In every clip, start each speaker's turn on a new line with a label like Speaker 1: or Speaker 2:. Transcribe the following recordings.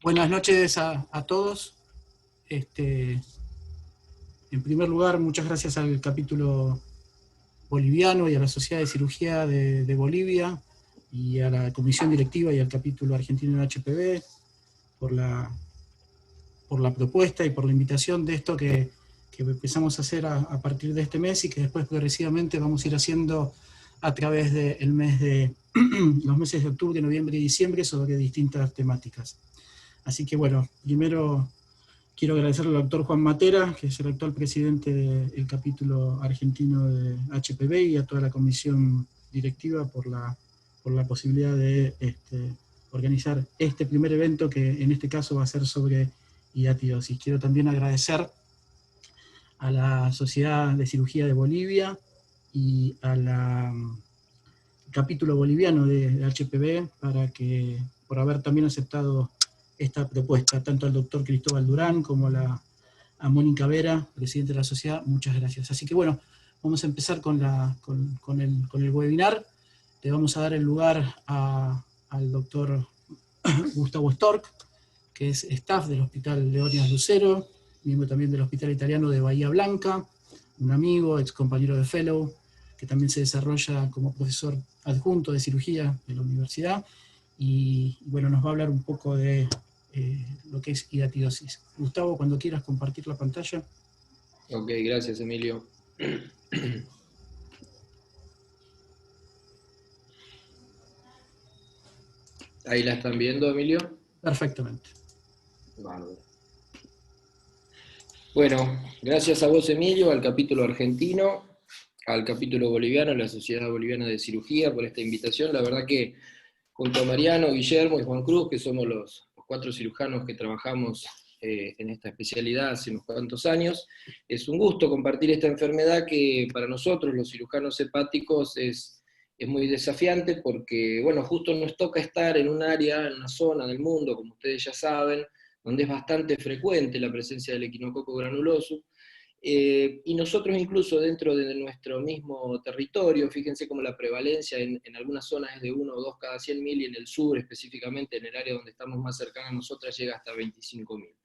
Speaker 1: Buenas noches a todos. En primer lugar, muchas gracias al capítulo boliviano y a la Sociedad de Cirugía de Bolivia y a la comisión directiva y al capítulo argentino de HPV por la propuesta y por la invitación de esto que empezamos a hacer a partir de este mes y que después progresivamente vamos a ir haciendo a través del mes de los meses de octubre, noviembre y diciembre sobre distintas temáticas. Así que bueno, primero quiero agradecerle al doctor Juan Matera, que es el actual presidente del capítulo argentino de HPV, y a toda la comisión directiva por la posibilidad de organizar este primer evento, que en este caso va a ser sobre hiatidosis. Quiero también agradecer a la Sociedad de Cirugía de Bolivia y al capítulo boliviano de HPV por haber también aceptado esta propuesta, tanto al doctor Cristóbal Durán como a Mónica Vera, presidente de la sociedad. Muchas gracias. Así que bueno, vamos a empezar con el webinar. Le vamos a dar el lugar al doctor Gustavo Stork, que es staff del Hospital Leónidas Lucero, miembro también del Hospital Italiano de Bahía Blanca, un amigo, ex compañero de Fellow, que también se desarrolla como profesor adjunto de cirugía de la universidad, y bueno, nos va a hablar un poco de lo que es hiatidosis. Gustavo, cuando quieras compartir la pantalla.
Speaker 2: Ok, gracias, Emilio. ¿Ahí la están viendo, Emilio?
Speaker 1: Perfectamente.
Speaker 2: Bárbaro. Bueno, gracias a vos, Emilio, al capítulo argentino, al capítulo boliviano, la Sociedad Boliviana de Cirugía, por esta invitación. La verdad que junto a Mariano, Guillermo y Juan Cruz, que somos los 4 cirujanos que trabajamos en esta especialidad hace unos cuantos años, es un gusto compartir esta enfermedad que para nosotros, los cirujanos hepáticos, es muy desafiante porque, bueno, justo nos toca estar en un área, en una zona del mundo, como ustedes ya saben, donde es bastante frecuente la presencia del equinococo granuloso, y nosotros incluso dentro de nuestro mismo territorio, fíjense como la prevalencia en algunas zonas es de 1 o 2 cada 100.000, y en el sur específicamente, en el área donde estamos más cercanos a nosotras, llega hasta 25.000.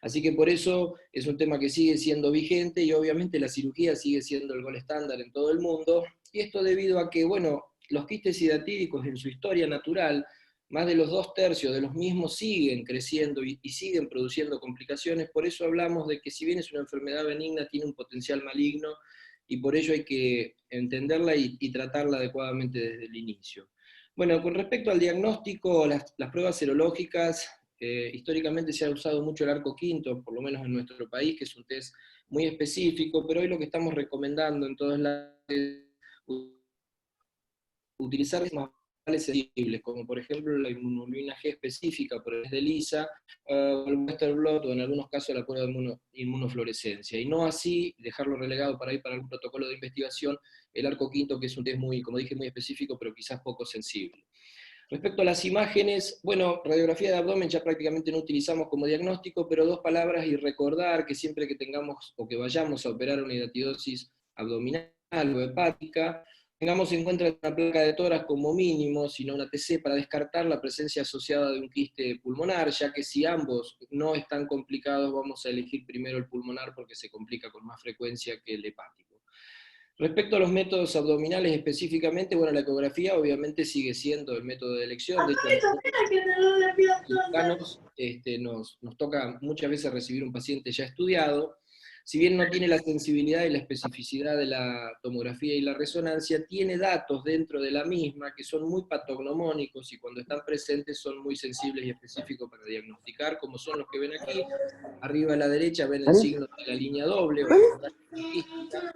Speaker 2: Así que por eso es un tema que sigue siendo vigente, y obviamente la cirugía sigue siendo el gol estándar en todo el mundo, y esto debido a que, bueno, los quistes hidatídicos en su historia natural, más de los 2/3 de los mismos siguen creciendo y siguen produciendo complicaciones. Por eso hablamos de que si bien es una enfermedad benigna, tiene un potencial maligno, y por ello hay que entenderla y tratarla adecuadamente desde el inicio. Bueno, con respecto al diagnóstico, las pruebas serológicas, históricamente se ha usado mucho el arco quinto, por lo menos en nuestro país, que es un test muy específico, pero hoy lo que estamos recomendando en todos lados es utilizar más sensibles, como por ejemplo la inmunoglobulina G específica por el de ELISA, o el Western blot, o en algunos casos la prueba de inmunofluorescencia, y no así dejarlo relegado para ir para algún protocolo de investigación el arco quinto, que es un test muy, como dije, muy específico, pero quizás poco sensible. Respecto a las imágenes, bueno, radiografía de abdomen ya prácticamente no utilizamos como diagnóstico, pero 2 palabras y recordar que siempre que tengamos o que vayamos a operar una hidatidosis abdominal o hepática, tengamos en cuenta una placa de tórax como mínimo, sino una TC, para descartar la presencia asociada de un quiste pulmonar, ya que si ambos no están complicados, vamos a elegir primero el pulmonar porque se complica con más frecuencia que el hepático. Respecto a los métodos abdominales específicamente, bueno, la ecografía obviamente sigue siendo el método de elección. De hecho, nos toca muchas veces recibir un paciente ya estudiado. Si bien no tiene la sensibilidad y la especificidad de la tomografía y la resonancia, tiene datos dentro de la misma que son muy patognomónicos, y cuando están presentes son muy sensibles y específicos para diagnosticar, como son los que ven aquí. Arriba a la derecha ven el signo de la línea doble, o la membrana quística,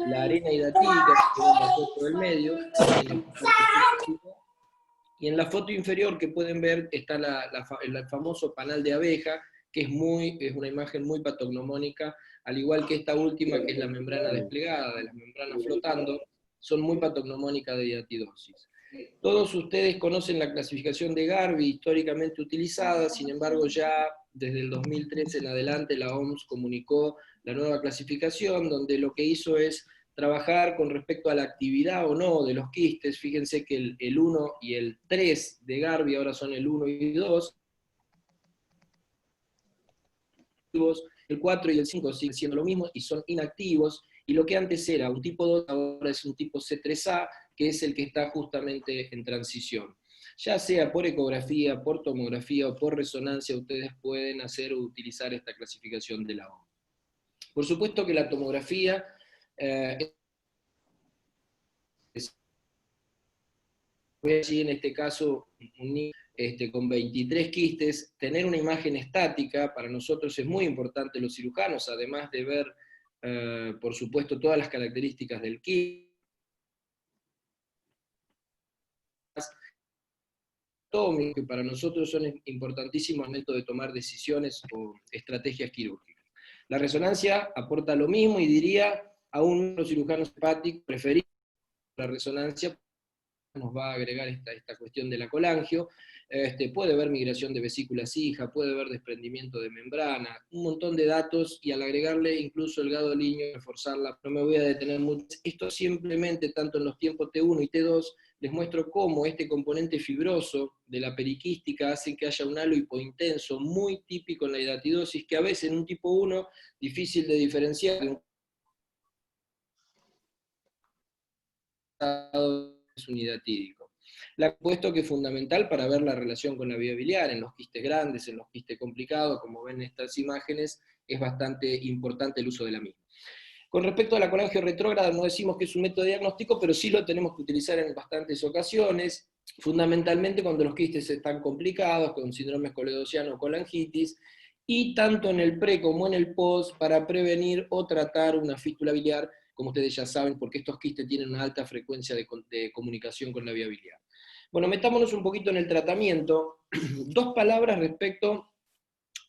Speaker 2: la arena hidatídica, que es la foto del medio, y en la foto inferior que pueden ver está el famoso panal de abeja, que es una imagen muy patognomónica, al igual que esta última, que es la membrana desplegada, de las membranas flotando, son muy patognomónicas de hiatidosis. Todos ustedes conocen la clasificación de Garvey, históricamente utilizada, sin embargo ya desde el 2013 en adelante la OMS comunicó la nueva clasificación, donde lo que hizo es trabajar con respecto a la actividad o no de los quistes. Fíjense que el 1 y el 3 de Garvey ahora son el 1 y 2, el 4 y el 5 siguen siendo lo mismo y son inactivos, y lo que antes era un tipo 2 ahora es un tipo C3A, que es el que está justamente en transición. Ya sea por ecografía, por tomografía o por resonancia, ustedes pueden hacer o utilizar esta clasificación de la O. Por supuesto que la tomografía así en este caso con 23 quistes, tener una imagen estática para nosotros es muy importante los cirujanos, además de ver, por supuesto, todas las características del quiste, que para nosotros son importantísimos al momento de tomar decisiones o estrategias quirúrgicas. La resonancia aporta lo mismo y diría, aún los cirujanos hepáticos preferimos la resonancia, nos va a agregar esta cuestión de la colangio, puede haber migración de vesículas hija, puede haber desprendimiento de membrana, un montón de datos, y al agregarle incluso el gadolinio, reforzarla, no me voy a detener mucho. Esto simplemente, tanto en los tiempos T1 y T2, les muestro cómo este componente fibroso de la periquística hace que haya un halo hipointenso muy típico en la hidatidosis, que a veces en un tipo 1, difícil de diferenciar, es un hidatídico. Puesto que es fundamental para ver la relación con la vía biliar, en los quistes grandes, en los quistes complicados, como ven en estas imágenes, es bastante importante el uso de la misma. Con respecto a la colangio retrógrada, no decimos que es un método diagnóstico, pero sí lo tenemos que utilizar en bastantes ocasiones, fundamentalmente cuando los quistes están complicados, con síndrome esclerotiano o colangitis, y tanto en el pre como en el post, para prevenir o tratar una fístula biliar, como ustedes ya saben, porque estos quistes tienen una alta frecuencia de comunicación con la vía biliar. Bueno, metámonos un poquito en el tratamiento. Dos palabras respecto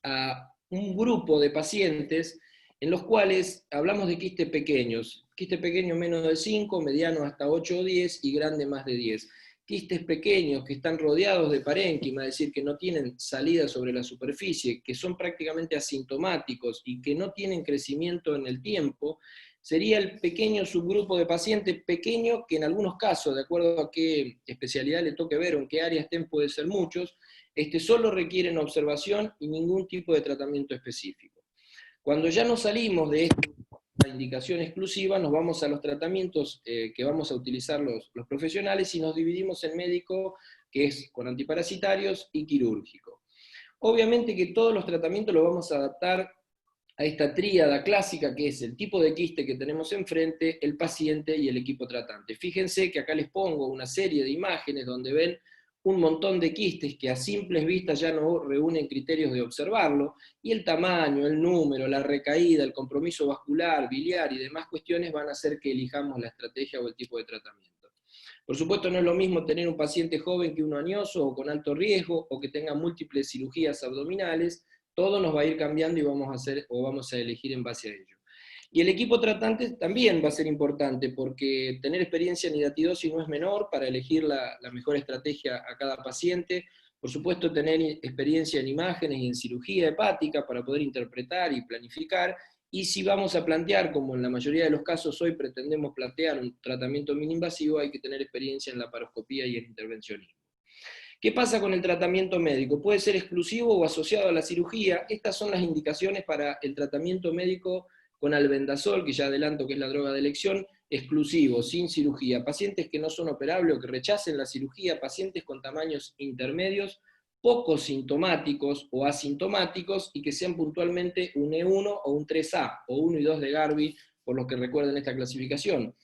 Speaker 2: a un grupo de pacientes en los cuales hablamos de quistes pequeños. Quiste pequeño menos de 5, mediano hasta 8 o 10 y grande más de 10. Quistes pequeños que están rodeados de parénquima, es decir, que no tienen salida sobre la superficie, que son prácticamente asintomáticos y que no tienen crecimiento en el tiempo, sería el pequeño subgrupo de pacientes pequeño que en algunos casos, de acuerdo a qué especialidad le toque ver o en qué área estén, puede ser muchos, solo requieren observación y ningún tipo de tratamiento específico. Cuando ya nos salimos de esta indicación exclusiva, nos vamos a los tratamientos que vamos a utilizar los profesionales y nos dividimos en médico, que es con antiparasitarios, y quirúrgico. Obviamente que todos los tratamientos los vamos a adaptar a esta tríada clásica, que es el tipo de quiste que tenemos enfrente, el paciente y el equipo tratante. Fíjense que acá les pongo una serie de imágenes donde ven un montón de quistes que a simples vistas ya no reúnen criterios de observarlo, y el tamaño, el número, la recaída, el compromiso vascular, biliar y demás cuestiones van a hacer que elijamos la estrategia o el tipo de tratamiento. Por supuesto, no es lo mismo tener un paciente joven que uno añoso o con alto riesgo, o que tenga múltiples cirugías abdominales. Todo nos va a ir cambiando y vamos a elegir en base a ello. Y el equipo tratante también va a ser importante, porque tener experiencia en hidatidosis no es menor para elegir la mejor estrategia a cada paciente. Por supuesto, tener experiencia en imágenes y en cirugía hepática para poder interpretar y planificar. Y si vamos a plantear, como en la mayoría de los casos hoy pretendemos plantear un tratamiento mini-invasivo, hay que tener experiencia en la laparoscopía y en intervencionismo. ¿Qué pasa con el tratamiento médico? Puede ser exclusivo o asociado a la cirugía. Estas son las indicaciones para el tratamiento médico con albendazol, que ya adelanto que es la droga de elección, exclusivo, sin cirugía. Pacientes que no son operables o que rechacen la cirugía, pacientes con tamaños intermedios, poco sintomáticos o asintomáticos, y que sean puntualmente un E1 o un 3A, o 1 y 2 de Garvey, por los que recuerden esta clasificación.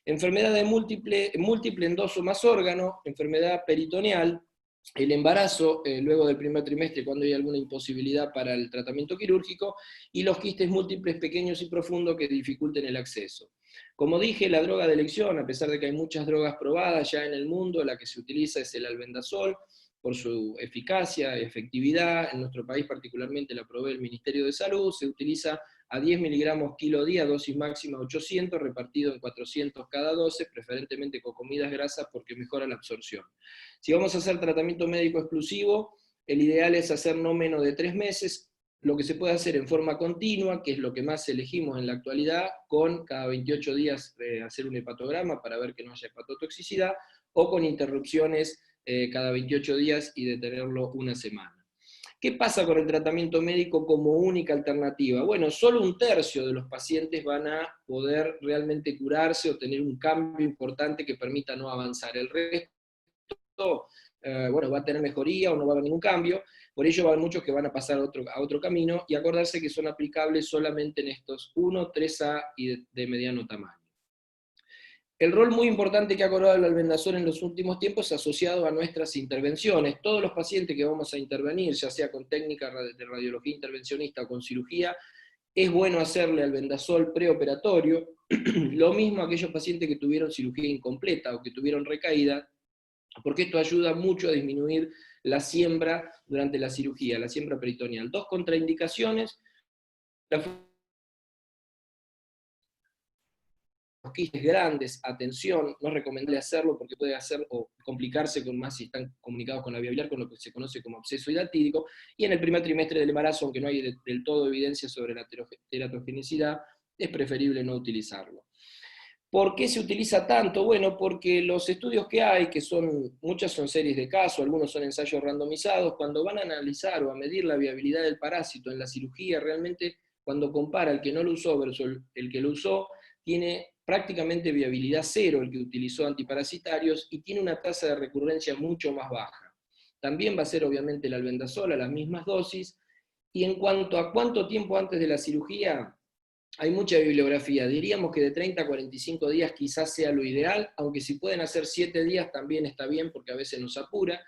Speaker 2: Enfermedad de múltiple en 2 o más órganos, enfermedad peritoneal, el embarazo luego del primer trimestre cuando hay alguna imposibilidad para el tratamiento quirúrgico, y los quistes múltiples pequeños y profundos que dificulten el acceso. Como dije, la droga de elección, a pesar de que hay muchas drogas probadas ya en el mundo, la que se utiliza es el albendazol, por su eficacia, efectividad. En nuestro país particularmente la provee el Ministerio de Salud, se utiliza a 10 miligramos kilo día, dosis máxima 800, repartido en 400 cada 12, preferentemente con comidas grasas porque mejora la absorción. Si vamos a hacer tratamiento médico exclusivo, el ideal es hacer no menos de 3 meses, lo que se puede hacer en forma continua, que es lo que más elegimos en la actualidad, con cada 28 días hacer un hepatograma para ver que no haya hepatotoxicidad, o con interrupciones cada 28 días y detenerlo una semana. ¿Qué pasa con el tratamiento médico como única alternativa? Bueno, solo 1/3 de los pacientes van a poder realmente curarse o tener un cambio importante que permita no avanzar. El resto, bueno, va a tener mejoría o no va a haber ningún cambio, por ello va a haber muchos que van a pasar a otro camino, y acordarse que son aplicables solamente en estos 1, 3A y de mediano tamaño. El rol muy importante que ha cobrado el albendazol en los últimos tiempos es asociado a nuestras intervenciones. Todos los pacientes que vamos a intervenir, ya sea con técnica de radiología intervencionista o con cirugía, es bueno hacerle albendazol preoperatorio. Lo mismo a aquellos pacientes que tuvieron cirugía incompleta o que tuvieron recaída, porque esto ayuda mucho a disminuir la siembra durante la cirugía, la siembra peritoneal. 2 contraindicaciones: los quistes grandes, atención, no es recomendable hacerlo porque puede hacer o complicarse con más si están comunicados con la vía biliar, con lo que se conoce como absceso hidatídico, y en el primer trimestre del embarazo, aunque no hay del todo evidencia sobre la teratogenicidad, es preferible no utilizarlo. ¿Por qué se utiliza tanto? Bueno, porque los estudios que hay, que muchas son series de casos, algunos son ensayos randomizados, cuando van a analizar o a medir la viabilidad del parásito en la cirugía, realmente cuando compara el que no lo usó versus el que lo usó, tiene prácticamente viabilidad cero el que utilizó antiparasitarios y tiene una tasa de recurrencia mucho más baja. También va a ser obviamente el albendazol a las mismas dosis, y en cuanto a cuánto tiempo antes de la cirugía, hay mucha bibliografía, diríamos que de 30 a 45 días quizás sea lo ideal, aunque si pueden hacer 7 días también está bien porque a veces nos apura.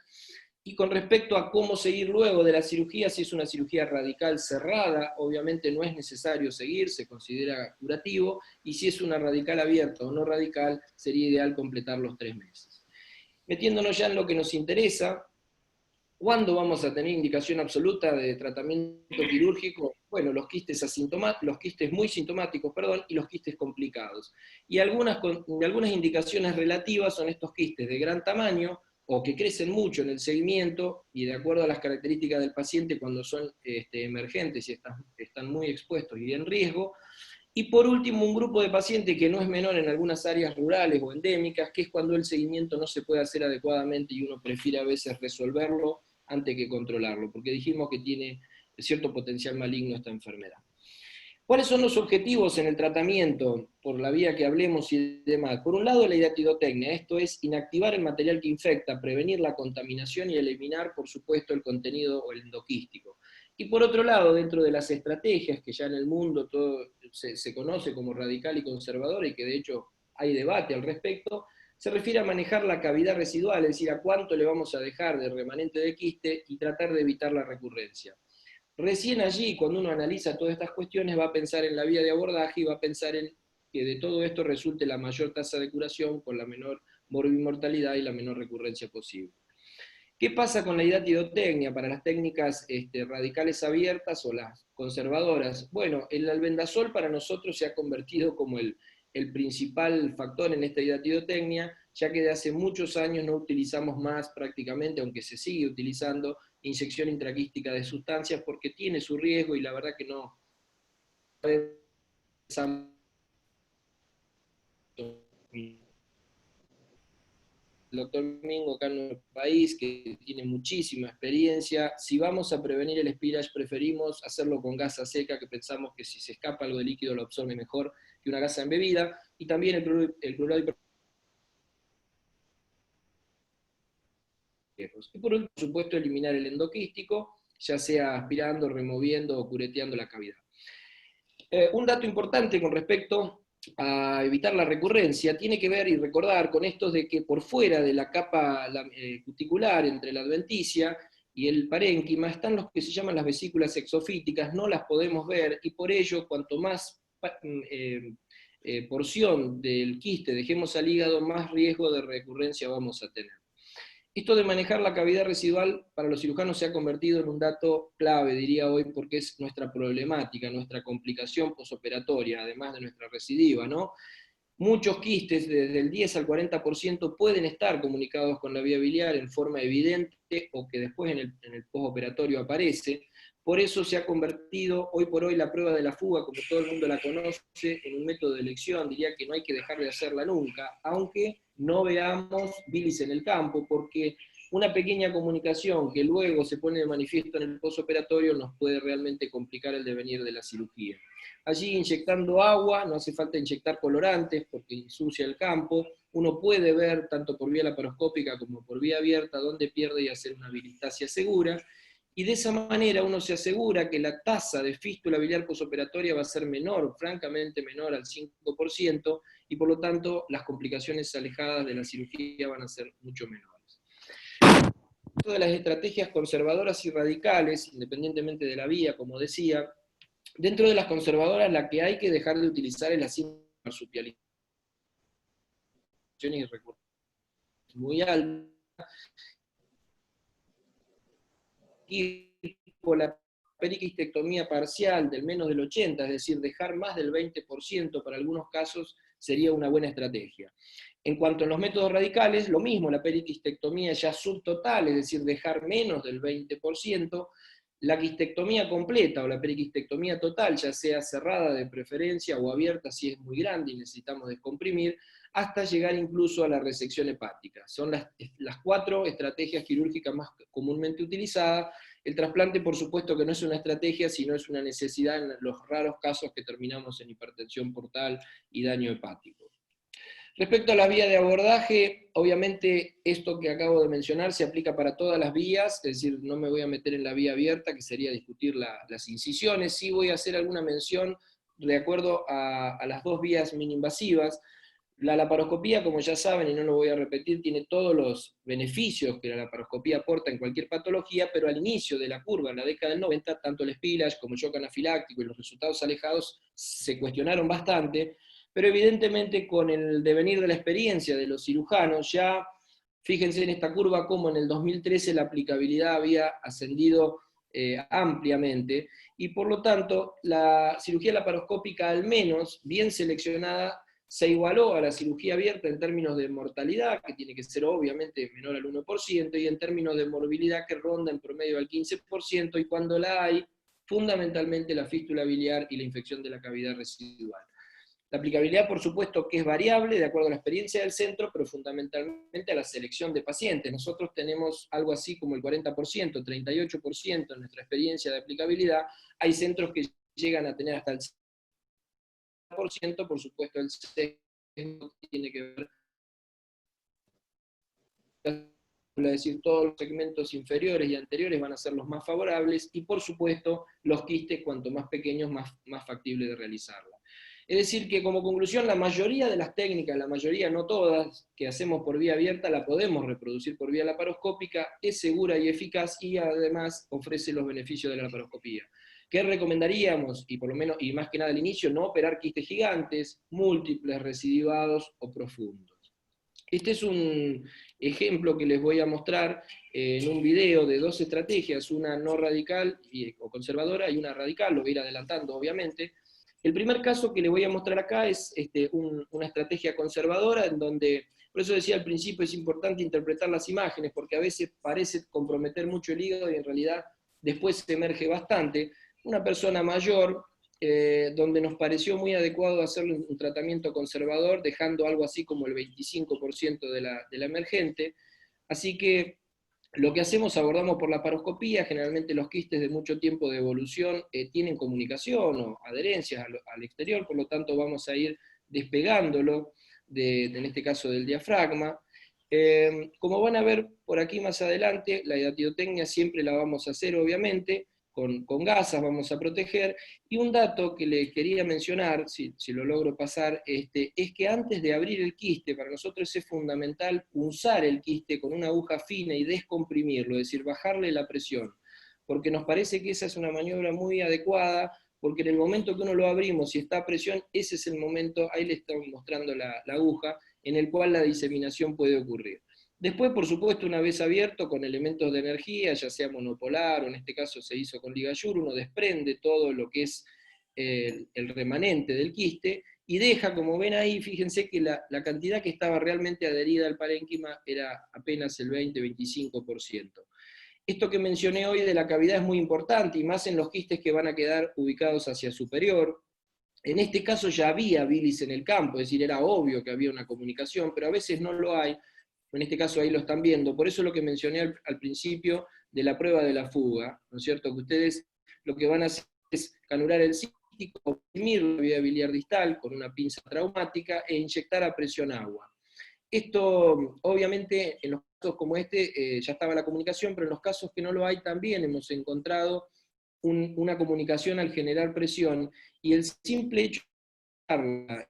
Speaker 2: Y con respecto a cómo seguir luego de la cirugía, si es una cirugía radical cerrada, obviamente no es necesario seguir, se considera curativo, y si es una radical abierta o no radical, sería ideal completar los 3 meses. Metiéndonos ya en lo que nos interesa, ¿cuándo vamos a tener indicación absoluta de tratamiento quirúrgico? Bueno, los quistes muy sintomáticos, y los quistes complicados. Y algunas indicaciones relativas son estos quistes de gran tamaño o que crecen mucho en el seguimiento y de acuerdo a las características del paciente cuando son emergentes y están muy expuestos y en riesgo. Y por último, un grupo de pacientes que no es menor en algunas áreas rurales o endémicas, que es cuando el seguimiento no se puede hacer adecuadamente y uno prefiere a veces resolverlo antes que controlarlo, porque dijimos que tiene cierto potencial maligno esta enfermedad. ¿Cuáles son los objetivos en el tratamiento por la vía que hablemos y demás? Por un lado, la hidatidotecnia, esto es inactivar el material que infecta, prevenir la contaminación y eliminar, por supuesto, el contenido o el endoquístico. Y por otro lado, dentro de las estrategias que ya en el mundo todo se conoce como radical y conservadora, y que de hecho hay debate al respecto, se refiere a manejar la cavidad residual, es decir, a cuánto le vamos a dejar de remanente de quiste y tratar de evitar la recurrencia. Recién allí, cuando uno analiza todas estas cuestiones, va a pensar en la vía de abordaje y va a pensar en que de todo esto resulte la mayor tasa de curación con la menor morbimortalidad y la menor recurrencia posible. ¿Qué pasa con la hidatidotecnia para las técnicas radicales abiertas o las conservadoras? Bueno, el albendazol para nosotros se ha convertido como el principal factor en esta hidatidotecnia, ya que de hace muchos años no utilizamos más prácticamente, aunque se sigue utilizando, inyección intraquística de sustancias porque tiene su riesgo y la verdad que no el doctor Mingo acá en nuestro país, que tiene muchísima experiencia. Si vamos a prevenir el spillage, preferimos hacerlo con gasa seca, que pensamos que si se escapa algo de líquido lo absorbe mejor que una gasa embebida, y también el cloruro. Y por supuesto, eliminar el endoquístico, ya sea aspirando, removiendo o cureteando la cavidad. Un dato importante con respecto a evitar la recurrencia tiene que ver y recordar con esto de que por fuera de la capa cuticular entre la adventicia y el parénquima están los que se llaman las vesículas exofíticas, no las podemos ver y por ello cuanto más porción del quiste dejemos al hígado, más riesgo de recurrencia vamos a tener. Esto de manejar la cavidad residual para los cirujanos se ha convertido en un dato clave, diría hoy, porque es nuestra problemática, nuestra complicación posoperatoria, además de nuestra recidiva, ¿no? Muchos quistes, desde el 10 al 40%, pueden estar comunicados con la vía biliar en forma evidente o que después en el postoperatorio aparece. Por eso se ha convertido hoy por hoy la prueba de la fuga, como todo el mundo la conoce, en un método de elección. Diría que no hay que dejar de hacerla nunca, aunque no veamos bilis en el campo, porque una pequeña comunicación que luego se pone de manifiesto en el posoperatorio nos puede realmente complicar el devenir de la cirugía. Allí inyectando agua, no hace falta inyectar colorantes porque ensucia el campo, uno puede ver tanto por vía laparoscópica como por vía abierta dónde pierde y hacer una bilistasia segura, y de esa manera uno se asegura que la tasa de fístula biliar posoperatoria va a ser menor, francamente menor al 5%, y por lo tanto las complicaciones alejadas de la cirugía van a ser mucho menores. Todas las estrategias conservadoras y radicales, independientemente de la vía, como decía, dentro de las conservadoras la que hay que dejar de utilizar es la simple marsupialización y recursos muy alta, y por la periquistectomía parcial del menos del 80%, es decir, dejar más del 20% para algunos casos sería una buena estrategia. En cuanto a los métodos radicales, lo mismo, la periquistectomía ya subtotal, es decir, dejar menos del 20%, la quistectomía completa o la periquistectomía total, ya sea cerrada de preferencia o abierta si es muy grande y necesitamos descomprimir, hasta llegar incluso a la resección hepática. Son las 4 estrategias quirúrgicas más comúnmente utilizadas. El trasplante, por supuesto que no es una estrategia, sino es una necesidad en los raros casos que terminamos en hipertensión portal y daño hepático. Respecto a las vías de abordaje, obviamente esto que acabo de mencionar se aplica para todas las vías, es decir, no me voy a meter en la vía abierta, que sería discutir las incisiones, sí voy a hacer alguna mención de acuerdo a las 2 vías mini-invasivas. La laparoscopía, como ya saben, y no lo voy a repetir, tiene todos los beneficios que la laparoscopía aporta en cualquier patología, pero al inicio de la curva, en la década del 90, tanto el Spillage como el shock anafiláctico y los resultados alejados se cuestionaron bastante, pero evidentemente con el devenir de la experiencia de los cirujanos, ya fíjense en esta curva como en el 2013 la aplicabilidad había ascendido ampliamente, y por lo tanto la cirugía laparoscópica, al menos bien seleccionada, se igualó a la cirugía abierta en términos de mortalidad, que tiene que ser obviamente menor al 1%, y en términos de morbilidad que ronda en promedio al 15%, y cuando la hay, fundamentalmente la fístula biliar y la infección de la cavidad residual. La aplicabilidad, por supuesto, que es variable de acuerdo a la experiencia del centro, pero fundamentalmente a la selección de pacientes. Nosotros tenemos algo así como el 40%, 38% en nuestra experiencia de aplicabilidad. Hay centros que llegan a tener hasta el 100%, por supuesto el sesgo tiene que ver, es decir, todos los segmentos inferiores y anteriores van a ser los más favorables, y por supuesto los quistes, cuanto más pequeños, más factible de realizarla. Es decir, que como conclusión, la mayoría de las técnicas, la mayoría, no todas, que hacemos por vía abierta, la podemos reproducir por vía laparoscópica, es segura y eficaz, y además ofrece los beneficios de la laparoscopía. ¿Qué recomendaríamos? Y por lo menos, y más que nada al inicio, no operar quistes gigantes, múltiples, recidivados o profundos. Este es un ejemplo que les voy a mostrar en un video de 2 estrategias, una no radical o conservadora y una radical, lo voy a ir adelantando obviamente. El primer caso que les voy a mostrar acá es una estrategia conservadora, en donde, por eso decía al principio, es importante interpretar las imágenes, porque a veces parece comprometer mucho el hígado y en realidad después se emerge bastante. Una persona mayor, donde nos pareció muy adecuado hacerle un tratamiento conservador, dejando algo así como el 25% de la emergente. Así que lo que hacemos, abordamos por la paroscopía. Generalmente los quistes de mucho tiempo de evolución tienen comunicación o adherencias al exterior, por lo tanto vamos a ir despegándolo, en este caso del diafragma. Como van a ver por aquí más adelante, la hidatidotecnia siempre la vamos a hacer, obviamente, con gasas vamos a proteger, y un dato que les quería mencionar, si lo logro pasar, es que antes de abrir el quiste, para nosotros es fundamental punzar el quiste con una aguja fina y descomprimirlo, es decir, bajarle la presión, porque nos parece que esa es una maniobra muy adecuada, porque en el momento que uno lo abrimos y está a presión, ese es el momento, ahí le estamos mostrando la aguja, en el cual la diseminación puede ocurrir. Después, por supuesto, una vez abierto con elementos de energía, ya sea monopolar o en este caso se hizo con ligayur, uno desprende todo lo que es el remanente del quiste y deja, como ven ahí, fíjense que la cantidad que estaba realmente adherida al parénquima era apenas el 20-25%. Esto que mencioné hoy de la cavidad es muy importante, y más en los quistes que van a quedar ubicados hacia superior. En este caso ya había bilis en el campo, es decir, era obvio que había una comunicación, pero a veces no lo hay. en este caso ahí lo están viendo, por eso lo que mencioné al principio de la prueba de la fuga, ¿no es cierto? Que ustedes lo que van a hacer es canurar el cístico, oprimir la vía biliar distal con una pinza traumática e inyectar a presión agua. Esto, obviamente, en los casos como este, ya estaba la comunicación, pero en los casos que no lo hay también hemos encontrado una comunicación al generar presión, y el simple hecho de,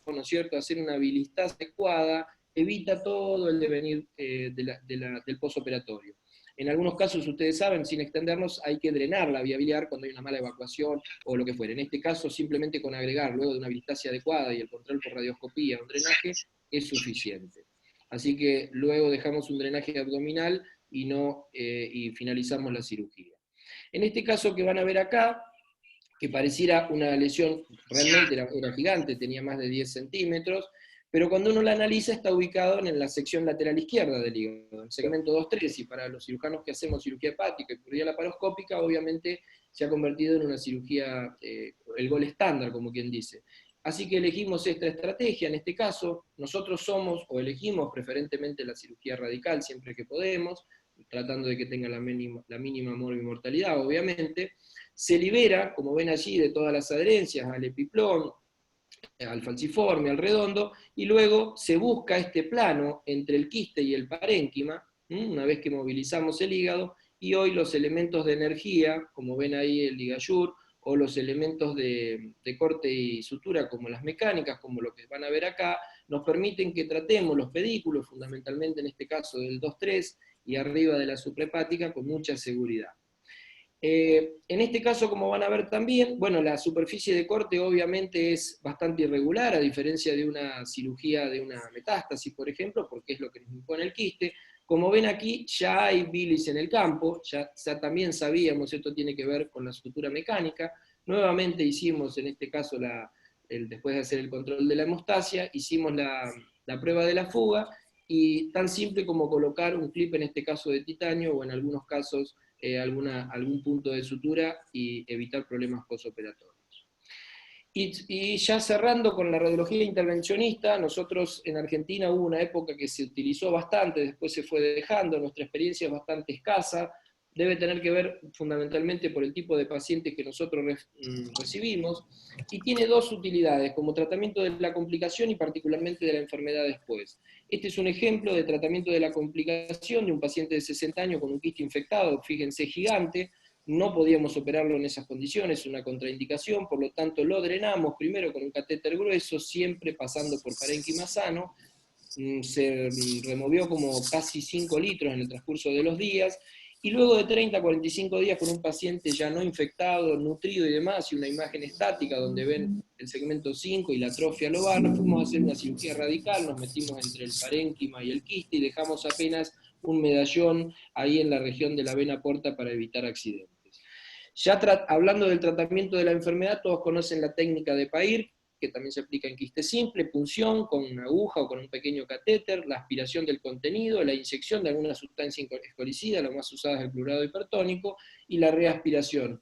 Speaker 2: ¿no es cierto?, hacer una bilistasa adecuada, evita todo el devenir del posoperatorio. En algunos casos, ustedes saben, sin extendernos, hay que drenar la vía biliar cuando hay una mala evacuación o lo que fuera. En este caso, simplemente con agregar, luego de una bilistasia adecuada y el control por radioscopía, un drenaje, es suficiente. Así que luego dejamos un drenaje abdominal y finalizamos la cirugía. En este caso que van a ver acá, que pareciera una lesión, realmente era gigante, tenía más de 10 centímetros, pero cuando uno la analiza está ubicado en la sección lateral izquierda del hígado, en segmento 2-3, y para los cirujanos que hacemos cirugía hepática y cirugía laparoscópica, obviamente se ha convertido en una cirugía, el gol estándar, como quien dice. Así que elegimos esta estrategia, en este caso, nosotros somos, o elegimos preferentemente la cirugía radical siempre que podemos, tratando de que tenga la mínima mortalidad, obviamente. Se libera, como ven allí, de todas las adherencias al epiplón, al falciforme, al redondo, y luego se busca este plano entre el quiste y el parénquima, una vez que movilizamos el hígado, y hoy los elementos de energía, como ven ahí el ligayur, o los elementos de corte y sutura, como las mecánicas, como lo que van a ver acá, nos permiten que tratemos los pedículos, fundamentalmente en este caso del 2-3, y arriba de la suprahepática, con mucha seguridad. En este caso, como van a ver también, bueno, la superficie de corte obviamente es bastante irregular, a diferencia de una cirugía de una metástasis, por ejemplo, porque es lo que nos impone el quiste. Como ven aquí, ya hay bilis en el campo, ya también sabíamos, esto tiene que ver con la sutura mecánica. Nuevamente hicimos, en este caso, después de hacer el control de la hemostasia, hicimos la prueba de la fuga, y tan simple como colocar un clip, en este caso de titanio, o en algunos casos algún punto de sutura, y evitar problemas postoperatorios. Y ya cerrando con la radiología intervencionista, nosotros en Argentina hubo una época que se utilizó bastante, después se fue dejando, nuestra experiencia es bastante escasa, debe tener que ver fundamentalmente por el tipo de pacientes que nosotros recibimos, y tiene dos utilidades, como tratamiento de la complicación y particularmente de la enfermedad después. Este es un ejemplo de tratamiento de la complicación de un paciente de 60 años con un quiste infectado, fíjense, gigante. No podíamos operarlo en esas condiciones, una contraindicación, por lo tanto lo drenamos primero con un catéter grueso, siempre pasando por parénquima sano. Se removió como casi 5 litros en el transcurso de los días, y luego de 30 a 45 días con un paciente ya no infectado, nutrido y demás, y una imagen estática donde ven el segmento 5 y la atrofia lobar, fuimos a hacer una cirugía radical, nos metimos entre el parénquima y el quiste y dejamos apenas un medallón ahí en la región de la vena porta para evitar accidentes. Ya hablando del tratamiento de la enfermedad, todos conocen la técnica de Pair, que también se aplica en quiste simple, punción con una aguja o con un pequeño catéter, la aspiración del contenido, la inyección de alguna sustancia escolicida, lo más usada es el cloruro hipertónico, y la reaspiración.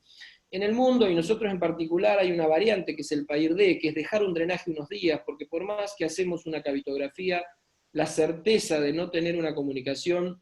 Speaker 2: En el mundo, y nosotros en particular, hay una variante que es el PAIR-D, que es dejar un drenaje unos días, porque por más que hacemos una cavitografía, la certeza de no tener una comunicación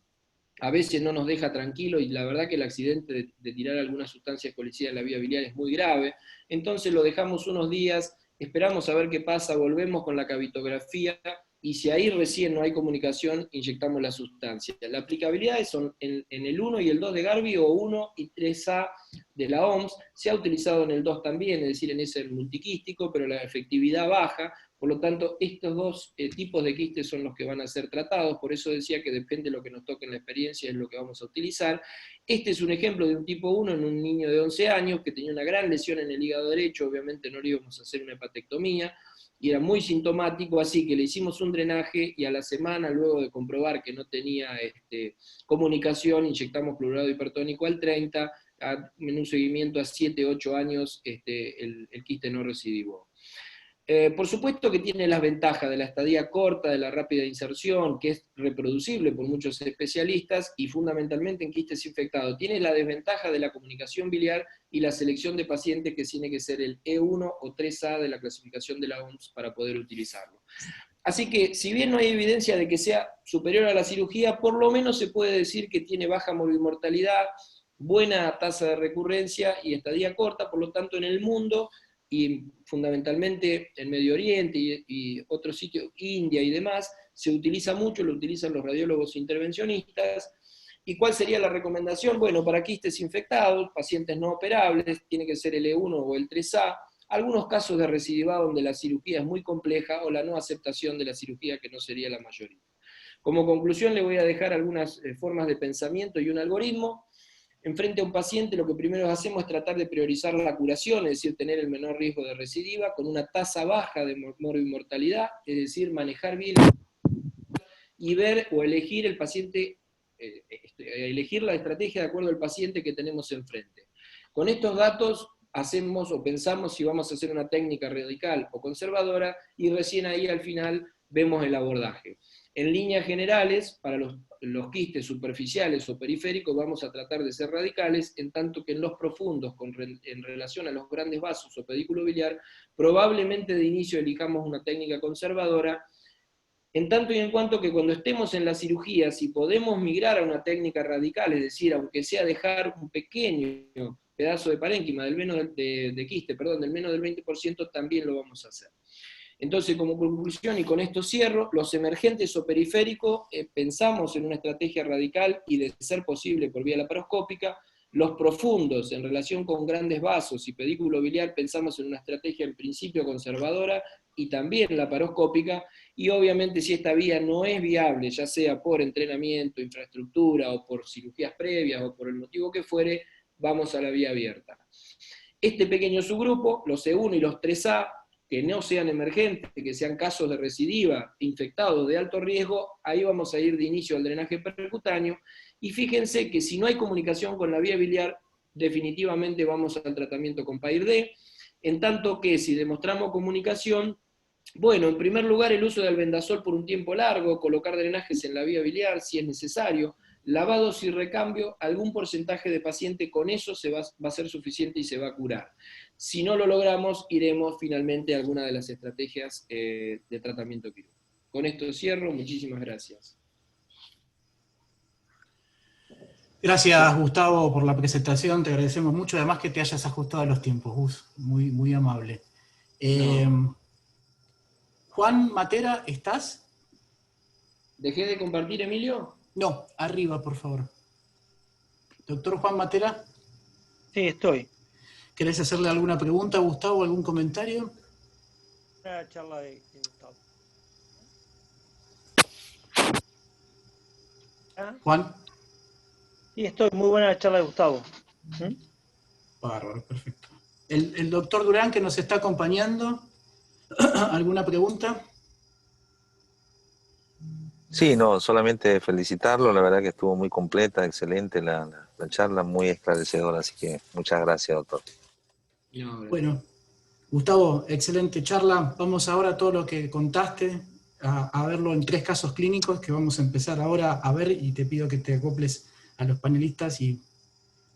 Speaker 2: a veces no nos deja tranquilo, y la verdad que el accidente de tirar alguna sustancia escolicida en la vía biliar es muy grave. Entonces lo dejamos unos días, esperamos a ver qué pasa, volvemos con la cavitografía, y si ahí recién no hay comunicación, inyectamos la sustancia. La aplicabilidad son en el 1 y el 2 de Garvey, o 1 y 3A de la OMS. Se ha utilizado en el 2 también, es decir, en ese multiquístico, pero la efectividad baja. Por lo tanto, estos dos tipos de quistes son los que van a ser tratados, por eso decía que depende de lo que nos toque en la experiencia, es lo que vamos a utilizar. Este es un ejemplo de un tipo 1 en un niño de 11 años que tenía una gran lesión en el hígado derecho, obviamente no le íbamos a hacer una hepatectomía, y era muy sintomático, así que le hicimos un drenaje, y a la semana, luego de comprobar que no tenía comunicación, inyectamos cloruro hipertónico al 30, en un seguimiento a 7-8 años, el quiste no recidivó. Por supuesto que tiene las ventajas de la estadía corta, de la rápida inserción, que es reproducible por muchos especialistas, y fundamentalmente en quistes infectados. Tiene la desventaja de la comunicación biliar y la selección de pacientes, que tiene que ser el E1 o 3A de la clasificación de la OMS para poder utilizarlo. Así que, si bien no hay evidencia de que sea superior a la cirugía, por lo menos se puede decir que tiene baja morbimortalidad, buena tasa de recurrencia y estadía corta. Por lo tanto, en el mundo, y fundamentalmente en Medio Oriente y otros sitios, India y demás, se utiliza mucho, lo utilizan los radiólogos intervencionistas. ¿Y cuál sería la recomendación? Bueno, para quistes infectados, pacientes no operables, tiene que ser el E1 o el 3A, algunos casos de recidivado donde la cirugía es muy compleja o la no aceptación de la cirugía, que no sería la mayoría. Como conclusión, le voy a dejar algunas formas de pensamiento y un algoritmo. Enfrente a un paciente, lo que primero hacemos es tratar de priorizar la curación, es decir, tener el menor riesgo de recidiva, con una tasa baja de morbimortalidad, es decir, manejar bien y ver o elegir el paciente, elegir la estrategia de acuerdo al paciente que tenemos enfrente. Con estos datos hacemos o pensamos si vamos a hacer una técnica radical o conservadora, y recién ahí al final vemos el abordaje. En líneas generales, para los quistes superficiales o periféricos vamos a tratar de ser radicales, en tanto que en los profundos, en relación a los grandes vasos o pedículo biliar, probablemente de inicio elijamos una técnica conservadora, en tanto y en cuanto que cuando estemos en la cirugía, si podemos migrar a una técnica radical, es decir, aunque sea dejar un pequeño pedazo de parénquima del menos de quiste, perdón, del menos del 20%, también lo vamos a hacer. Entonces, como conclusión, y con esto cierro, los emergentes o periféricos, pensamos en una estrategia radical y de ser posible por vía laparoscópica. Los profundos, en relación con grandes vasos y pedículo biliar, pensamos en una estrategia en principio conservadora y también laparoscópica, y obviamente si esta vía no es viable, ya sea por entrenamiento, infraestructura, o por cirugías previas, o por el motivo que fuere, vamos a la vía abierta. Este pequeño subgrupo, los E1 y los 3A, que no sean emergentes, que sean casos de recidiva, infectados de alto riesgo, ahí vamos a ir de inicio al drenaje percutáneo, y fíjense que si no hay comunicación con la vía biliar, definitivamente vamos al tratamiento con PAIR-D, en tanto que si demostramos comunicación, bueno, en primer lugar el uso de albendazol por un tiempo largo, colocar drenajes en la vía biliar si es necesario, lavados y recambio, algún porcentaje de paciente con eso va a ser suficiente y se va a curar. Si no lo logramos, iremos finalmente a alguna de las estrategias de tratamiento quirúrgico. Con esto cierro, muchísimas gracias.
Speaker 1: Gracias, Gustavo, por la presentación, te agradecemos mucho, además que te hayas ajustado a los tiempos, Gus, muy, muy amable.
Speaker 2: No.
Speaker 1: Juan Matera, ¿estás?
Speaker 2: ¿Dejé de compartir, Emilio?
Speaker 1: No, arriba, por favor. Doctor Juan Matera.
Speaker 3: Sí, estoy.
Speaker 1: ¿Querés hacerle alguna pregunta a Gustavo, algún comentario?
Speaker 3: Una charla de Gustavo. ¿Ah?
Speaker 1: Juan.
Speaker 3: Sí, estoy. Muy buena la charla de Gustavo. ¿Mm?
Speaker 1: Bárbaro, perfecto. El doctor Durán, que nos está acompañando, ¿alguna pregunta?
Speaker 4: Sí, no, solamente felicitarlo, la verdad que estuvo muy completa, excelente la charla, muy esclarecedora, así que muchas gracias, doctor.
Speaker 1: Bueno, Gustavo, excelente charla. Vamos ahora a todo lo que contaste, a verlo en 3 casos clínicos que vamos a empezar ahora a ver, y te pido que te acoples a los panelistas y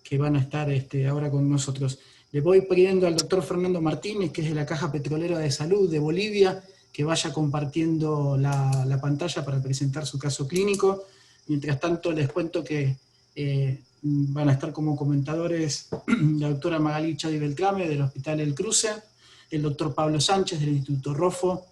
Speaker 1: que van a estar ahora con nosotros. Le voy pidiendo al doctor Fernando Martínez, que es de la Caja Petrolera de Salud de Bolivia, que vaya compartiendo la pantalla para presentar su caso clínico. Mientras tanto, les cuento que van a estar como comentadores la doctora Magalí Chadi Beltrame del Hospital El Cruce, el doctor Pablo Sánchez del Instituto Rofo,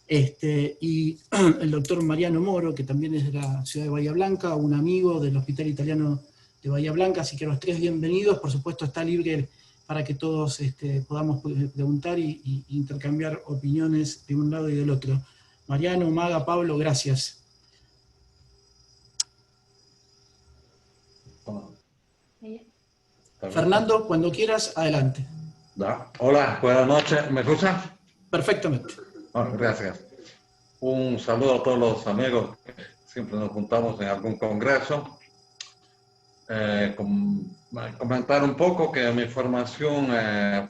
Speaker 1: y el doctor Mariano Moro, que también es de la ciudad de Bahía Blanca, un amigo del Hospital Italiano de Bahía Blanca, así que los 3 bienvenidos. Por supuesto está libre para que todos podamos preguntar y intercambiar opiniones de un lado y del otro. Mariano, Maga, Pablo, gracias. Fernando, cuando quieras, adelante.
Speaker 5: Hola, buenas noches. ¿Me escuchan?
Speaker 1: Perfectamente.
Speaker 5: Bueno, gracias. Un saludo a todos los amigos que siempre nos juntamos en algún congreso. Comentar un poco que mi formación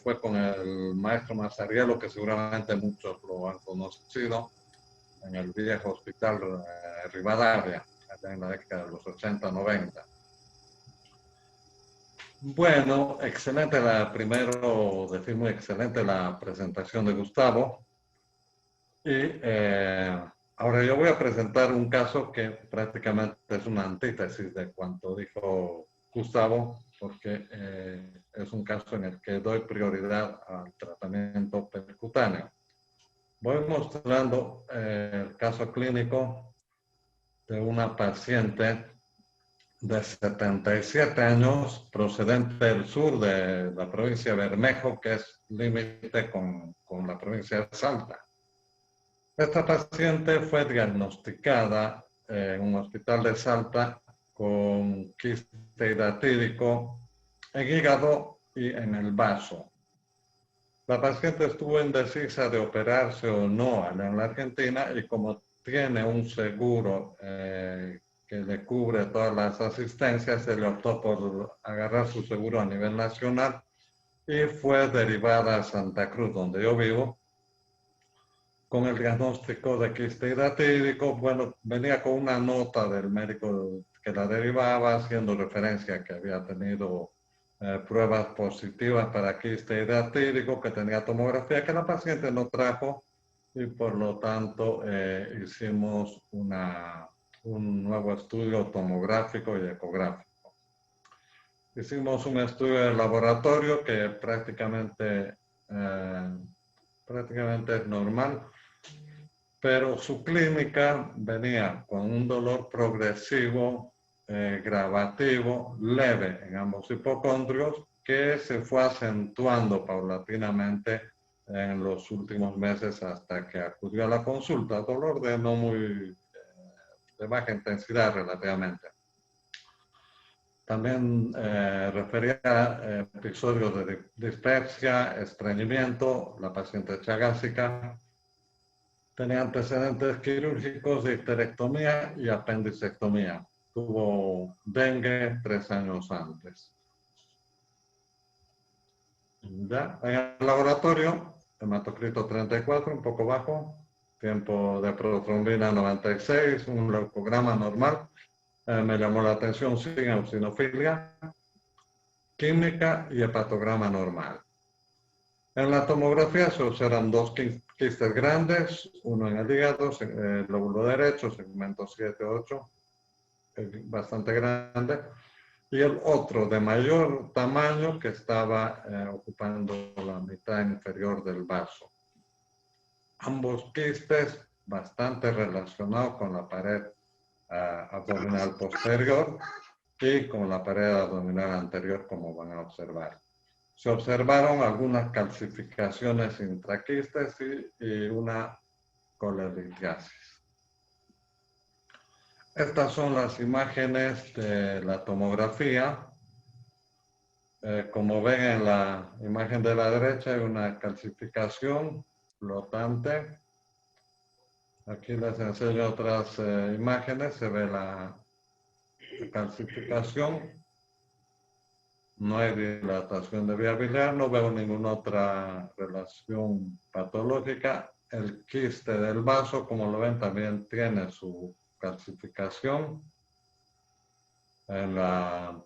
Speaker 5: fue con el maestro Mazzariello, que seguramente muchos lo han conocido, en el viejo hospital Rivadavia, allá en la década de los 80-90. Bueno, excelente, primero decir muy excelente la presentación de Gustavo. Y Ahora yo voy a presentar un caso que prácticamente es una antítesis de cuanto dijo Gustavo, porque es un caso en el que doy prioridad al tratamiento percutáneo. Voy mostrando el caso clínico de una paciente de 77 años, procedente del sur de la provincia de Bermejo, que es límite con la provincia de Salta. Esta paciente fue diagnosticada en un hospital de Salta con quiste hidratídico en hígado y en el vaso. La paciente estuvo indecisa de operarse o no allá en la Argentina, y como tiene un seguro que le cubre todas las asistencias, se le optó por agarrar su seguro a nivel nacional y fue derivada a Santa Cruz, donde yo vivo, con el diagnóstico de quiste hidratídico. Bueno, venía con una nota del médico que la derivaba, haciendo referencia a que había tenido pruebas positivas para quiste hidratídico, que tenía tomografía, que la paciente no trajo, y por lo tanto hicimos un nuevo estudio tomográfico y ecográfico. Hicimos un estudio de laboratorio que prácticamente es normal, pero su clínica venía con un dolor progresivo, gravativo, leve en ambos hipocondrios, que se fue acentuando paulatinamente en los últimos meses hasta que acudió a la consulta. Dolor de no muy de baja intensidad relativamente. También refería a episodios de dispepsia, estreñimiento, la paciente chagásica. Tenía antecedentes quirúrgicos de histerectomía y apendicectomía. Tuvo dengue 3 años antes. Ya, en el laboratorio, hematocrito 34, un poco bajo, tiempo de protrombina 96, un leucograma normal. Me llamó la atención sin eosinofilia, química y hepatograma normal. En la tomografía se observan 2 quistes grandes, uno en el hígado, lóbulo derecho, segmento 7-8, bastante grande, y el otro de mayor tamaño que estaba ocupando la mitad inferior del vaso. Ambos quistes bastante relacionados con la pared abdominal posterior y con la pared abdominal anterior, como van a observar. Se observaron algunas calcificaciones intraquistes y una colelitiasis. Estas son las imágenes de la tomografía. Como ven en la imagen de la derecha hay una calcificación flotante. Aquí les enseño otras imágenes. Se ve la calcificación. No hay dilatación de vía biliar, no veo ninguna otra relación patológica. El quiste del vaso, como lo ven, también tiene su calcificación. En la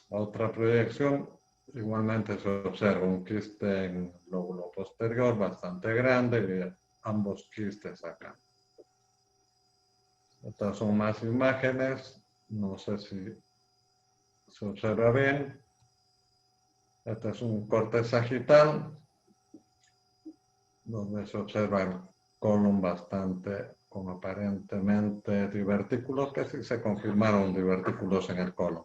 Speaker 5: otra proyección, igualmente se observa un quiste en el lóbulo posterior bastante grande y ambos quistes acá. Estas son más imágenes, no sé si se observa bien. Este es un corte sagital, donde se observa el colon bastante con aparentemente divertículos, que sí se confirmaron divertículos en el colon.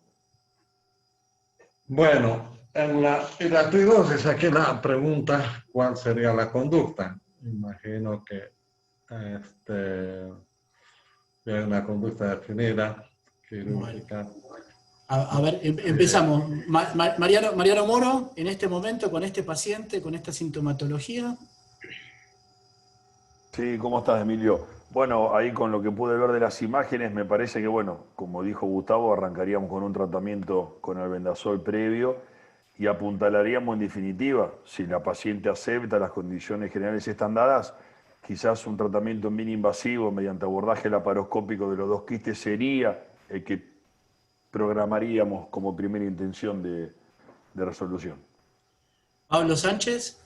Speaker 5: Bueno, en la hidratidosis, aquí la pregunta, ¿cuál sería la conducta? Imagino que hay una conducta definida, quirúrgica.
Speaker 1: A ver, empezamos. Mariano Moro, en este momento, con este paciente, con esta sintomatología.
Speaker 6: Sí, ¿cómo estás, Emilio? Bueno, ahí con lo que pude ver de las imágenes, me parece que, bueno, como dijo Gustavo, arrancaríamos con un tratamiento con albendazol previo y apuntalaríamos en definitiva, si la paciente acepta, las condiciones generales están dadas, quizás un tratamiento mini invasivo mediante abordaje laparoscópico de los 2 quistes sería el que programaríamos como primera intención de resolución.
Speaker 1: Pablo Sánchez.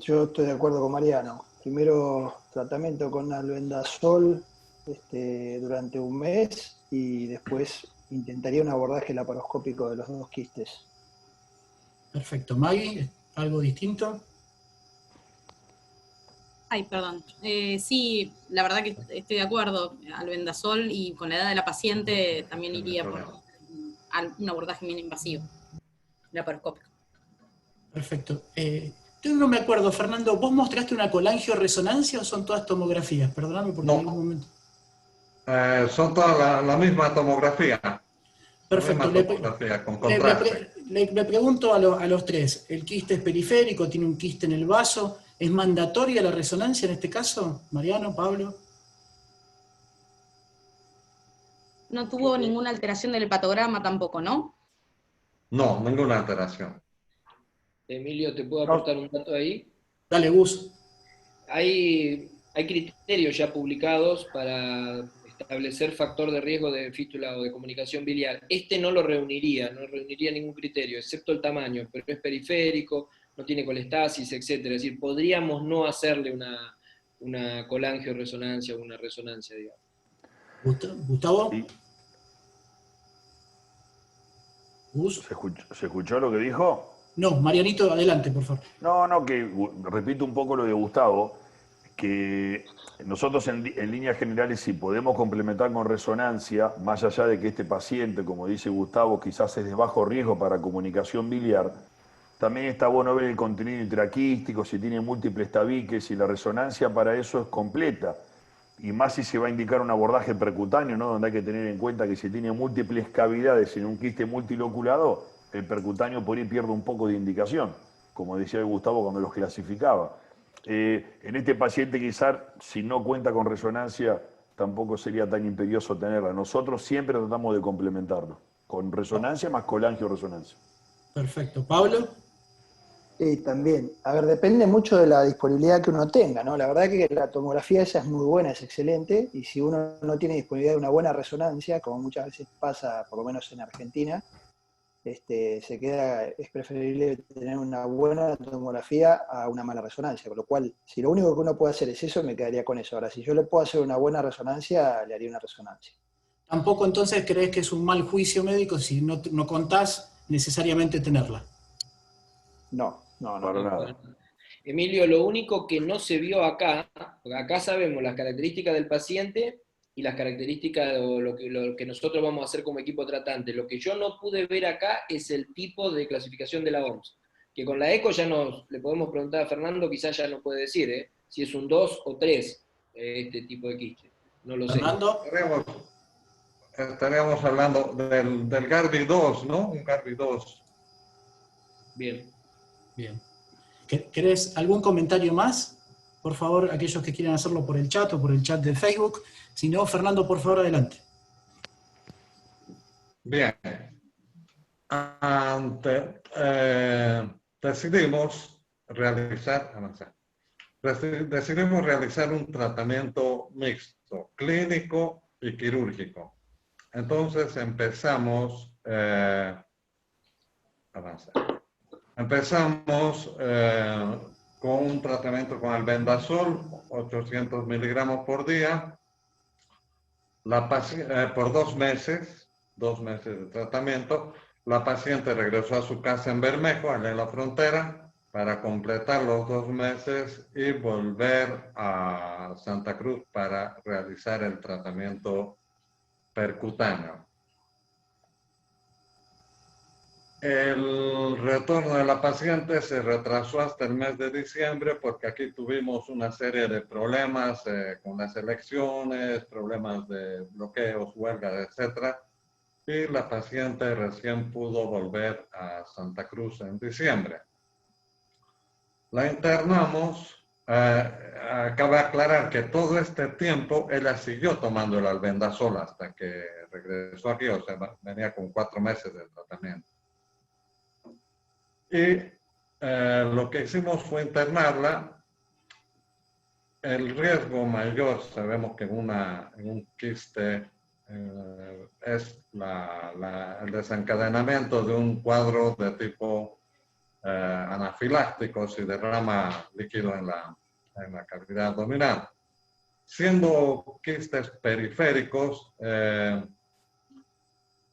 Speaker 7: Yo estoy de acuerdo con Mariano. primero tratamiento con albendazol durante un mes y después intentaría un abordaje laparoscópico de los 2 quistes.
Speaker 1: Perfecto. Maggie, ¿algo distinto?
Speaker 8: Ay, perdón. Sí, la verdad que estoy de acuerdo. Albendazol y con la edad de la paciente también iría por un abordaje bien invasivo, laparoscópico.
Speaker 1: Perfecto. Yo no me acuerdo, Fernando, ¿vos mostraste una colangio-resonancia o son todas tomografías? Perdóname porque en algún momento...
Speaker 5: son todas la misma tomografía.
Speaker 1: Perfecto.
Speaker 5: La misma tomografía, con contraste.
Speaker 1: Le pregunto a los tres, ¿el quiste es periférico? ¿Tiene un quiste en el vaso? ¿Es mandatoria la resonancia en este caso? Mariano, Pablo.
Speaker 8: No tuvo ninguna alteración del hepatograma tampoco, ¿no?
Speaker 5: No, ninguna alteración.
Speaker 2: Emilio, ¿te puedo aportar un dato ahí?
Speaker 1: Dale, Gus.
Speaker 2: Hay criterios ya publicados para establecer factor de riesgo de fístula o de comunicación biliar. Este no reuniría ningún criterio, excepto el tamaño, pero es periférico, no tiene colestasis, etc. Es decir, podríamos no hacerle una colangio-resonancia o una resonancia, digamos.
Speaker 1: Gustavo.
Speaker 6: Sí.
Speaker 1: Gus.
Speaker 6: ¿Se escuchó lo que dijo?
Speaker 1: No, Marianito, adelante, por favor.
Speaker 6: No, que repito un poco lo de Gustavo, que nosotros en líneas generales si podemos complementar con resonancia, más allá de que este paciente, como dice Gustavo, quizás es de bajo riesgo para comunicación biliar, también está bueno ver el contenido intraquístico, si tiene múltiples tabiques, y la resonancia para eso es completa. Y más si se va a indicar un abordaje percutáneo, ¿no? Donde hay que tener en cuenta que si tiene múltiples cavidades en un quiste multiloculado, el percutáneo por ahí pierde un poco de indicación, como decía Gustavo cuando los clasificaba. En este paciente quizás, si no cuenta con resonancia, tampoco sería tan imperioso tenerla. Nosotros siempre tratamos de complementarlo, con resonancia más colangio-resonancia.
Speaker 1: Perfecto. ¿Pablo?
Speaker 7: Sí, también. A ver, depende mucho de la disponibilidad que uno tenga, ¿no? La verdad que la tomografía esa es muy buena, es excelente, y si uno no tiene disponibilidad de una buena resonancia, como muchas veces pasa, por lo menos en Argentina, es preferible tener una buena tomografía a una mala resonancia, con lo cual, si lo único que uno puede hacer es eso, me quedaría con eso. Ahora, si yo le puedo hacer una buena resonancia, le haría una resonancia.
Speaker 1: Tampoco entonces crees que es un mal juicio médico si no contás necesariamente tenerla.
Speaker 7: No.
Speaker 6: Para nada.
Speaker 2: Emilio, lo único que no se vio acá, porque acá sabemos las características del paciente y las características o lo que nosotros vamos a hacer como equipo tratante. Lo que yo no pude ver acá es el tipo de clasificación de la OMS, que con la ECO ya le podemos preguntar a Fernando, quizás ya nos puede decir, si es un 2 o 3 este tipo de quiste. No lo
Speaker 1: Fernando.
Speaker 2: sé.
Speaker 5: Estaríamos hablando del GARVI2, ¿no? Un GARVI2.
Speaker 2: Bien.
Speaker 1: ¿Querés algún comentario más? Por favor, aquellos que quieran hacerlo por el chat o por el chat de Facebook. Si no, Fernando, por favor, adelante.
Speaker 5: Bien. Decidimos realizar un tratamiento mixto, clínico y quirúrgico. Entonces empezamos con un tratamiento con albendazol, 800 miligramos por día, por 2 meses de tratamiento. La paciente regresó a su casa en Bermejo, allá en la frontera, para completar los 2 meses y volver a Santa Cruz para realizar el tratamiento percutáneo. El retorno de la paciente se retrasó hasta el mes de diciembre porque aquí tuvimos una serie de problemas con las elecciones, problemas de bloqueos, huelgas, etc. Y la paciente recién pudo volver a Santa Cruz en diciembre. La internamos. Cabe aclarar que todo este tiempo ella siguió tomando el albendazol hasta que regresó aquí, o sea, venía con 4 meses de tratamiento. Y lo que hicimos fue internarla. El riesgo mayor, sabemos que en un quiste es el desencadenamiento de un cuadro de tipo anafiláctico si derrama líquido en la cavidad abdominal. Siendo quistes periféricos,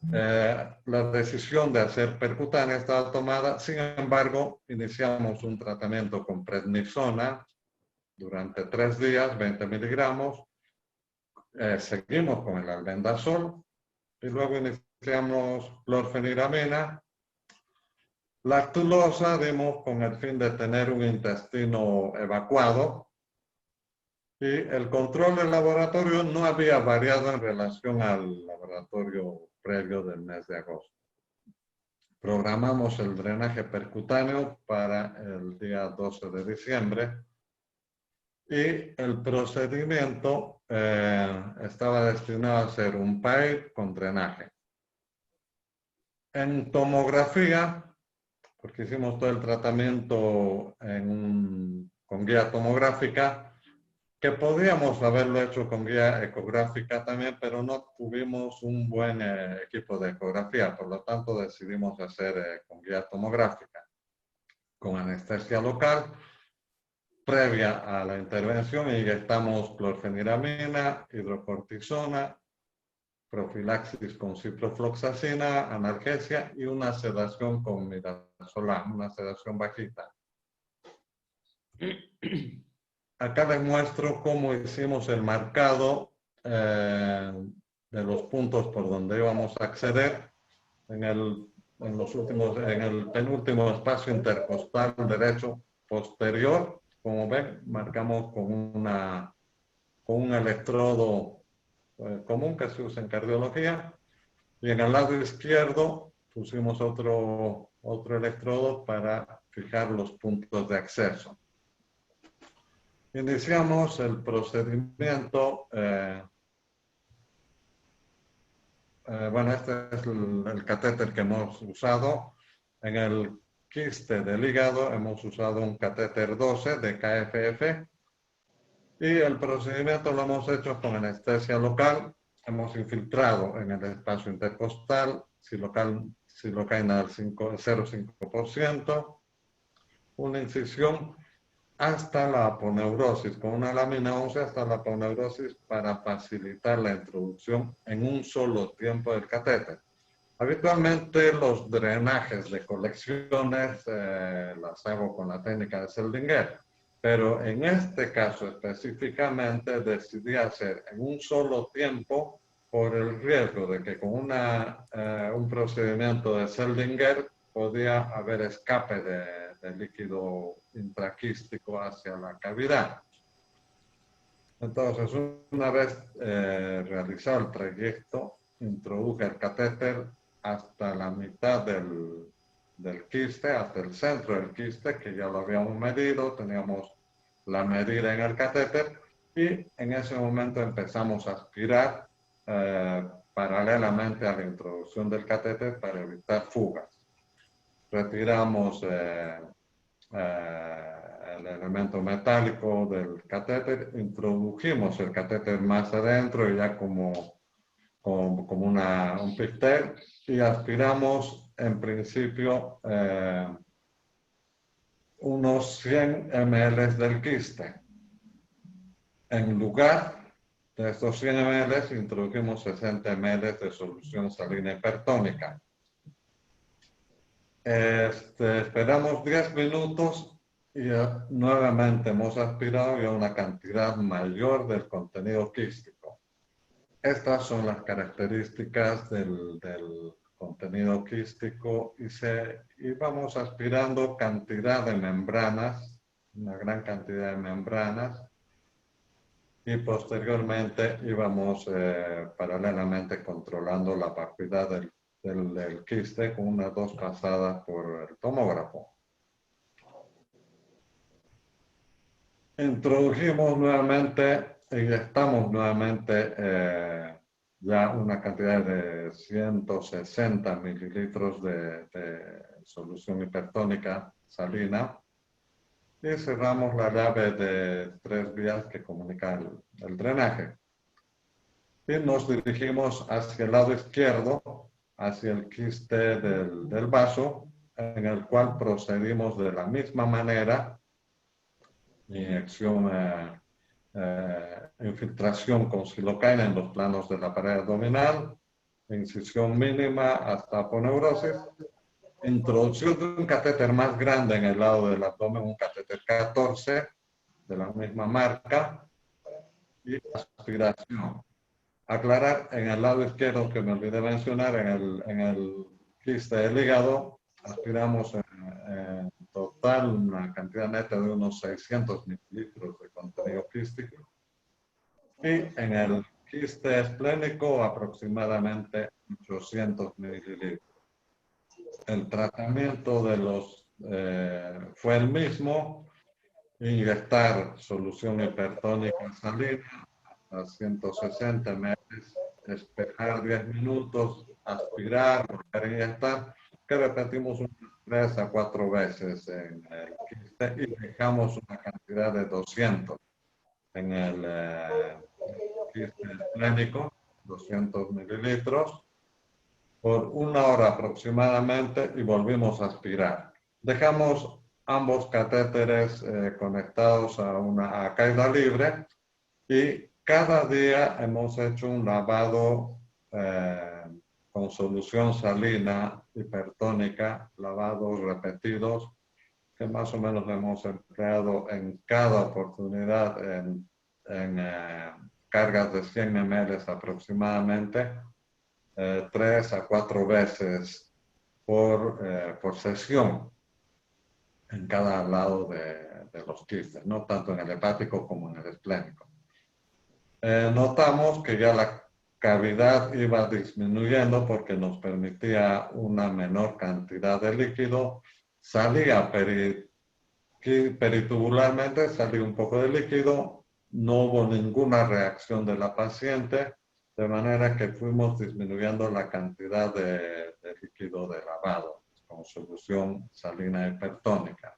Speaker 5: la decisión de hacer percutánea estaba tomada. Sin embargo, iniciamos un tratamiento con prednisona durante 3 días, 20 miligramos. Seguimos con el albendazol y luego iniciamos clorfeniramina. Lactulosa dimos con el fin de tener un intestino evacuado. Y el control del laboratorio no había variado en relación al laboratorio previo del mes de agosto. Programamos el drenaje percutáneo para el día 12 de diciembre y el procedimiento estaba destinado a ser un PAIR con drenaje. En tomografía, porque hicimos todo el tratamiento con guía tomográfica, que podríamos haberlo hecho con guía ecográfica también, pero no tuvimos un buen equipo de ecografía, por lo tanto decidimos hacer con guía tomográfica, con anestesia local, previa a la intervención, inyectamos clorfeniramina, hidrocortisona, profilaxis con ciprofloxacina, analgesia y una sedación con midazolam, una sedación bajita. Acá les muestro cómo hicimos el marcado de los puntos por donde íbamos a acceder en el penúltimo espacio intercostal derecho posterior. Como ven, marcamos con un electrodo común que se usa en cardiología. Y en el lado izquierdo pusimos otro electrodo para fijar los puntos de acceso. Iniciamos el procedimiento. Bueno, este es el catéter que hemos usado. En el quiste del hígado hemos usado un catéter 12 de KFF. Y el procedimiento lo hemos hecho con anestesia local. Hemos infiltrado en el espacio intercostal silocaína al 0,5%. Una incisión hasta la aponeurosis, con una lámina ósea hasta la aponeurosis para facilitar la introducción en un solo tiempo del catéter. Habitualmente los drenajes de colecciones las hago con la técnica de Seldinger, pero en este caso específicamente decidí hacer en un solo tiempo por el riesgo de que con un procedimiento de Seldinger podía haber escape de líquido intraquístico hacia la cavidad. Entonces, una vez realizado el trayecto, introduje el catéter hasta la mitad del quiste, hasta el centro del quiste, que ya lo habíamos medido, teníamos la medida en el catéter, y en ese momento empezamos a aspirar paralelamente a la introducción del catéter para evitar fugas. Retiramos el elemento metálico del catéter, introdujimos el catéter más adentro y ya como un pigtail, y aspiramos en principio unos 100 ml del quiste. En lugar de estos 100 ml introdujimos 60 ml de solución salina hipertónica. Esperamos 10 minutos y nuevamente hemos aspirado ya una cantidad mayor del contenido quístico. Estas son las características del contenido quístico y vamos aspirando cantidad de membranas, una gran cantidad de membranas, y posteriormente íbamos paralelamente controlando la vacuidad del quiste con unas 2 pasadas por el tomógrafo. Introdujimos nuevamente, inyectamos nuevamente ya una cantidad de 160 mililitros de solución hipertónica salina y cerramos la llave de 3 vías que comunica el drenaje. Y nos dirigimos hacia el lado izquierdo, hacia el quiste del vaso, en el cual procedimos de la misma manera inyección, infiltración con silocaína en los planos de la pared abdominal, incisión mínima hasta aponeurosis, introducción de un catéter más grande en el lado del abdomen, un catéter 14 de la misma marca, y aspiración. Aclarar en el lado izquierdo, que me olvidé mencionar, en el quiste del hígado, aspiramos en total una cantidad neta de unos 600 mililitros de contenido quístico. Y en el quiste esplénico aproximadamente 800 mililitros. El tratamiento de los fue el mismo: inyectar solución hipertónica salina a 160 ml, espejar 10 minutos, aspirar, volver a inyectar, que repetimos unas 3 a 4 veces en el quiste y dejamos una cantidad de 200 en el quiste esplénico, 200 mililitros, por 1 hora aproximadamente y volvimos a aspirar. Dejamos ambos catéteres conectados a caída libre y cada día hemos hecho un lavado con solución salina hipertónica, lavados repetidos, que más o menos hemos empleado en cada oportunidad en cargas de 100 ml aproximadamente, 3 a 4 veces por sesión en cada lado de los quistes, no tanto en el hepático como en el esplénico. Notamos que ya la cavidad iba disminuyendo porque nos permitía una menor cantidad de líquido, salía peritubularmente, salía un poco de líquido, no hubo ninguna reacción de la paciente, de manera que fuimos disminuyendo la cantidad de líquido de lavado con solución salina hipertónica.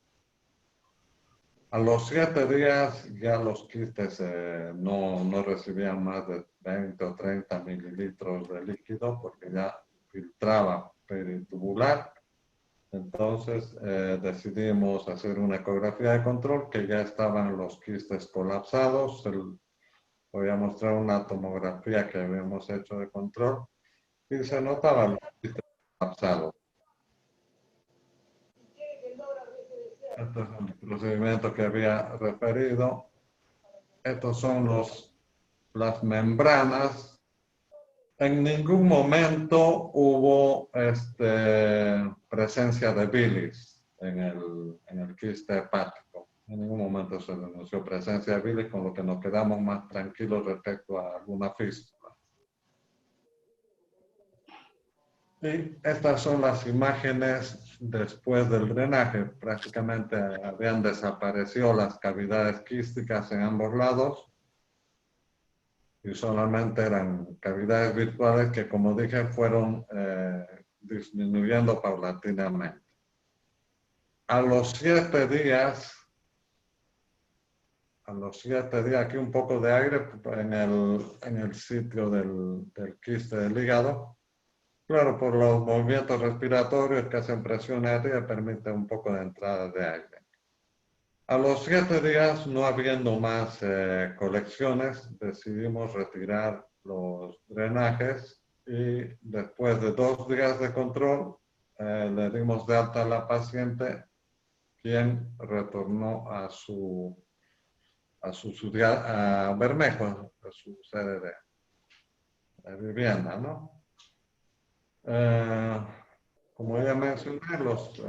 Speaker 5: A los 7 días ya los quistes no recibían más de 20 o 30 mililitros de líquido porque ya filtraba peritubular. Entonces decidimos hacer una ecografía de control, que ya estaban los quistes colapsados. Voy a mostrar una tomografía que habíamos hecho de control y se notaban los quistes colapsados. Este es el procedimiento que había referido. Estos son las membranas. En ningún momento hubo presencia de bilis en el quiste hepático. En ningún momento se denunció presencia de bilis, con lo que nos quedamos más tranquilos respecto a alguna fístula. Y estas son las imágenes después del drenaje. Prácticamente habían desaparecido las cavidades quísticas en ambos lados y solamente eran cavidades virtuales que, como dije, fueron disminuyendo paulatinamente. A los 7 días, aquí un poco de aire en el sitio del quiste del hígado. Claro, por los movimientos respiratorios que hacen presión aérea, permite un poco de entrada de aire. A los 7 días, no habiendo más colecciones, decidimos retirar los drenajes y después de 2 días de control, le dimos de alta a la paciente, quien retornó a Bermejo, a su sede de vivienda, ¿no? Como ya mencioné, los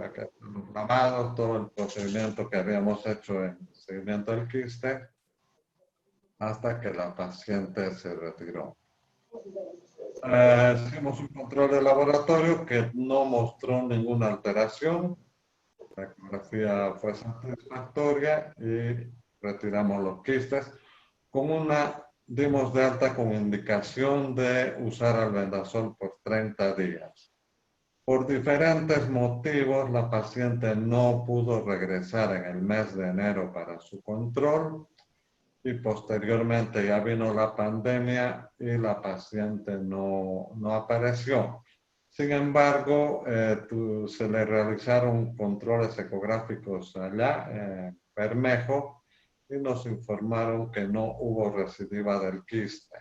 Speaker 5: lavados, todo el procedimiento que habíamos hecho en seguimiento del quiste, hasta que la paciente se retiró. Hicimos un control de laboratorio que no mostró ninguna alteración. La ecografía fue satisfactoria y retiramos los quistes. Dimos de alta con indicación de usar albendazol por 30 días. Por diferentes motivos, la paciente no pudo regresar en el mes de enero para su control y posteriormente ya vino la pandemia y la paciente no apareció. Sin embargo, se le realizaron controles ecográficos allá en Bermejo y nos informaron que no hubo recidiva del quiste.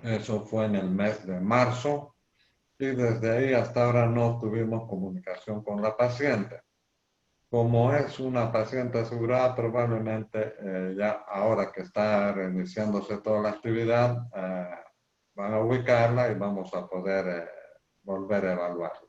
Speaker 5: Eso fue en el mes de marzo y desde ahí hasta ahora no tuvimos comunicación con la paciente. Como es una paciente asegurada, probablemente ya ahora que está reiniciándose toda la actividad, van a ubicarla y vamos a poder volver a evaluarla.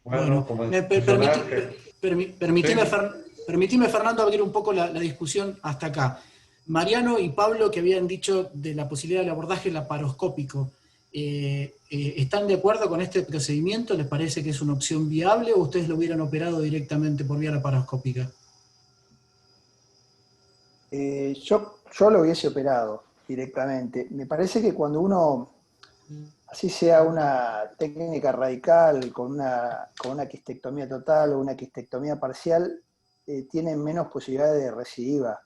Speaker 5: Bueno, como mencionar que...
Speaker 1: Permitime,
Speaker 5: Sí.
Speaker 1: permitime, Fernando, abrir un poco la discusión hasta acá. Mariano y Pablo, que habían dicho de la posibilidad del abordaje laparoscópico, ¿están de acuerdo con este procedimiento? ¿Les parece que es una opción viable o ustedes lo hubieran operado directamente por vía laparoscópica?
Speaker 7: Yo lo hubiese operado directamente. Me parece que cuando uno, así sea una técnica radical, con una quistectomía total o una quistectomía parcial, tiene menos posibilidades de recidiva.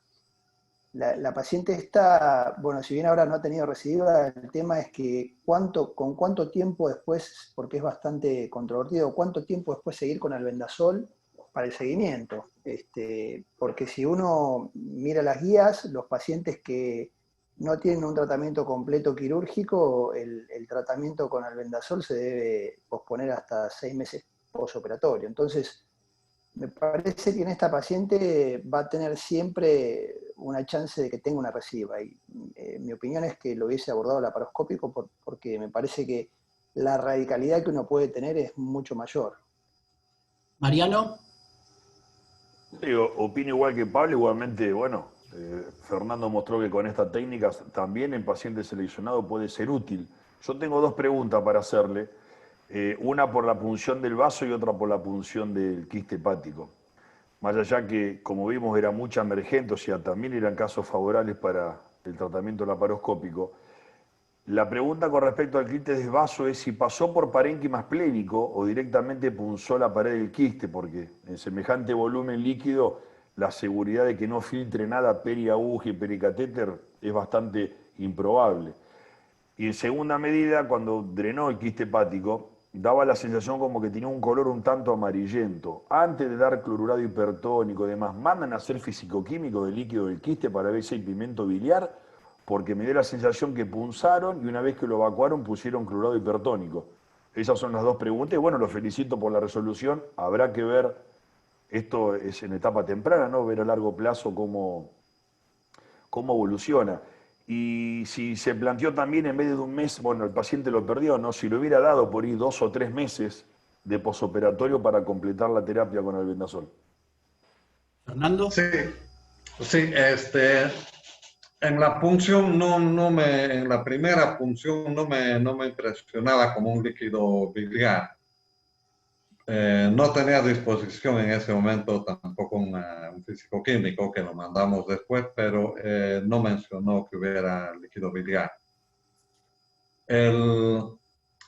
Speaker 7: La paciente está, bueno, si bien ahora no ha tenido recidiva, el tema es que con cuánto tiempo después, porque es bastante controvertido, cuánto tiempo después seguir con albendazol para el seguimiento. Porque si uno mira las guías, los pacientes que no tienen un tratamiento completo quirúrgico, el tratamiento con albendazol se debe posponer hasta 6 meses posoperatorio. Entonces, me parece que en esta paciente va a tener siempre una chance de que tenga una recidiva. Y mi opinión es que lo hubiese abordado laparoscópico porque me parece que la radicalidad que uno puede tener es mucho mayor.
Speaker 1: Mariano.
Speaker 6: Sí, opino igual que Pablo, igualmente, bueno, Fernando mostró que con estas técnicas también en pacientes seleccionados puede ser útil. Yo tengo dos preguntas para hacerle, una por la punción del vaso y otra por la punción del quiste hepático. Más allá que, como vimos, era mucha emergente, o sea, también eran casos favorables para el tratamiento laparoscópico. La pregunta con respecto al quiste de vaso es si pasó por parénquima esplénico o directamente punzó la pared del quiste, porque en semejante volumen líquido la seguridad de que no filtre nada periaguja y pericatéter es bastante improbable. Y en segunda medida, cuando drenó el quiste hepático, daba la sensación como que tenía un color un tanto amarillento. Antes de dar clorurado hipertónico y demás, mandan a hacer fisicoquímico del líquido del quiste para ver si hay pigmento biliar, porque me dio la sensación que punzaron y una vez que lo evacuaron pusieron clorurado hipertónico. Esas son las dos preguntas y bueno, los felicito por la resolución. Habrá que ver, esto es en etapa temprana, ¿no? Ver a largo plazo cómo evoluciona. Y si se planteó también en vez de un mes, bueno, el paciente lo perdió, ¿no? Si lo hubiera dado por ahí 2 o 3 meses de posoperatorio para completar la terapia con albendazol.
Speaker 1: Fernando.
Speaker 5: Sí, sí, en la punción en la primera punción no me impresionaba como un líquido biliar. No tenía a disposición en ese momento tampoco un físico químico que lo mandamos después, pero no mencionó que hubiera líquido biliar. En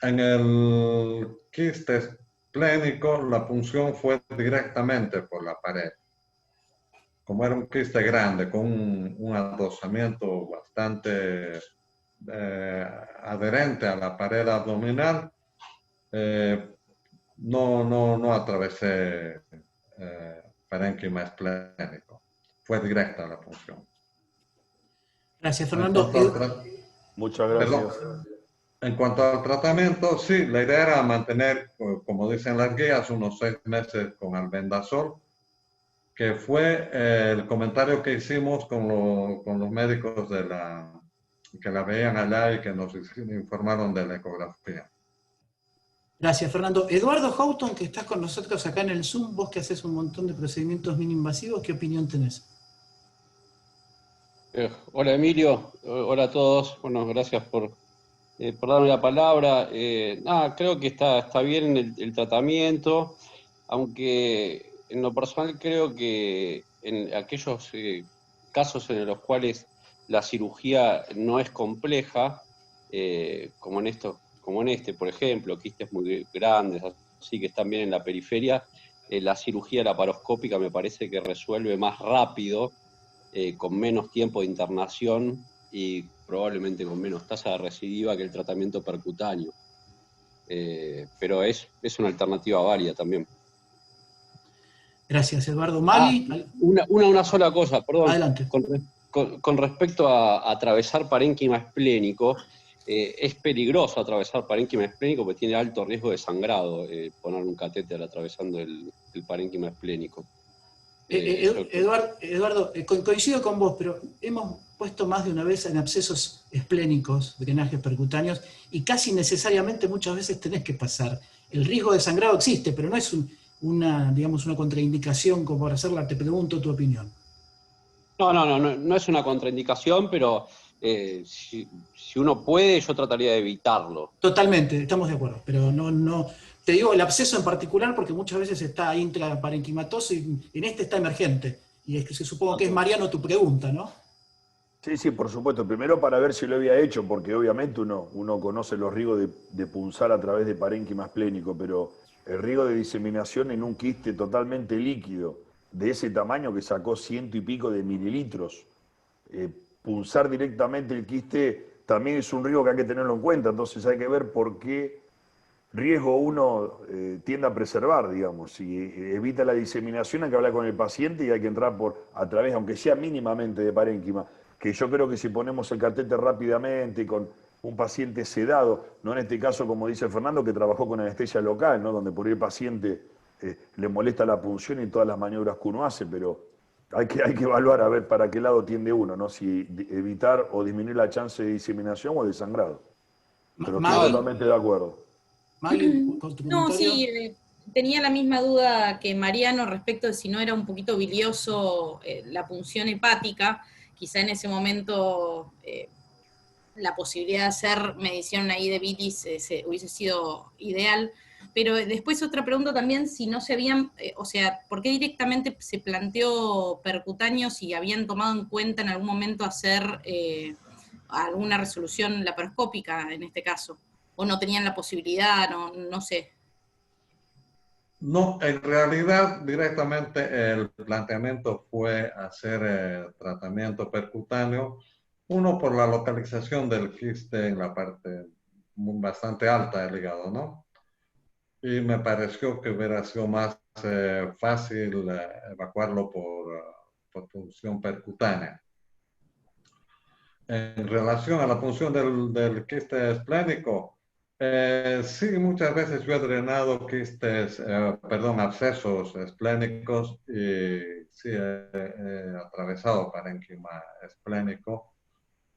Speaker 5: el quiste esplénico la punción fue directamente por la pared. Como era un quiste grande, con un adosamiento bastante adherente a la pared abdominal, no atravesé parénquima esplénico. Fue directa la punción.
Speaker 1: Gracias, Fernando.
Speaker 6: Muchas gracias.
Speaker 5: En cuanto al tratamiento, sí, la idea era mantener, como dicen las guías, unos 6 meses con albendazol, que fue el comentario que hicimos con los médicos que la veían allá y que nos informaron de la ecografía.
Speaker 1: Gracias, Fernando. Eduardo Houghton, que estás con nosotros acá en el Zoom, vos que haces un montón de procedimientos mini-invasivos, ¿qué opinión tenés?
Speaker 9: Hola Emilio, hola a todos. Bueno, gracias por darme la palabra. Creo que está bien el tratamiento, aunque en lo personal creo que en aquellos casos en los cuales la cirugía no es compleja, como en este, por ejemplo, quistes muy grandes, así que están bien en la periferia, la cirugía laparoscópica me parece que resuelve más rápido, con menos tiempo de internación y probablemente con menos tasa de recidiva que el tratamiento percutáneo. Pero es una alternativa válida también.
Speaker 1: Gracias, Eduardo. Mali.
Speaker 9: Una sola cosa, perdón.
Speaker 1: Adelante.
Speaker 9: Con respecto a atravesar parénquima esplénico, es peligroso atravesar parénquima esplénico porque tiene alto riesgo de sangrado poner un catéter atravesando el parénquima esplénico.
Speaker 1: Eduardo, coincido con vos, pero hemos puesto más de una vez en abscesos esplénicos, drenajes percutáneos, y casi necesariamente muchas veces tenés que pasar. El riesgo de sangrado existe, pero no es una contraindicación como para hacerla. Te pregunto tu opinión.
Speaker 9: No es una contraindicación, pero si uno puede, yo trataría de evitarlo.
Speaker 1: Totalmente, estamos de acuerdo, pero no. Te digo el absceso en particular porque muchas veces está intraparenquimatoso y en este está emergente. Y es que supongo que es, Mariano, tu pregunta, ¿no?
Speaker 6: Sí, por supuesto. Primero para ver si lo había hecho, porque obviamente uno conoce los riesgos de punzar a través de parénquima esplénico, pero el riesgo de diseminación en un quiste totalmente líquido, de ese tamaño que sacó 100 y pico de mililitros, punzar directamente el quiste también es un riesgo que hay que tenerlo en cuenta. Entonces hay que ver por qué riesgo uno tiende a preservar, digamos. Si evita la diseminación, hay que hablar con el paciente y hay que entrar a través, aunque sea mínimamente, de parénquima. Que yo creo que si ponemos el catéter rápidamente y con un paciente sedado, no en este caso, como dice Fernando, que trabajó con anestesia local, ¿no? Donde por ahí el paciente le molesta la punción y todas las maniobras que uno hace, pero hay que evaluar a ver para qué lado tiende uno, ¿no? Si evitar o disminuir la chance de diseminación o de sangrado. Pero estoy totalmente de acuerdo.
Speaker 1: Maggie, ¿con tu comentario?
Speaker 8: No, sí, tenía la misma duda que Mariano respecto de si no era un poquito bilioso la punción hepática. Quizá en ese momento la posibilidad de hacer medición ahí de bilis hubiese sido ideal. Pero después otra pregunta también, si no se habían, ¿por qué directamente se planteó percutáneo si habían tomado en cuenta en algún momento hacer alguna resolución laparoscópica en este caso? ¿O no tenían la posibilidad? No sé.
Speaker 5: No, en realidad directamente el planteamiento fue hacer tratamiento percutáneo, uno por la localización del quiste en la parte bastante alta del hígado, ¿no? Y me pareció que hubiera sido más fácil evacuarlo por punción percutánea. En relación a la punción del quiste esplénico, sí, muchas veces yo he drenado abscesos esplénicos y sí he atravesado parénquima esplénico.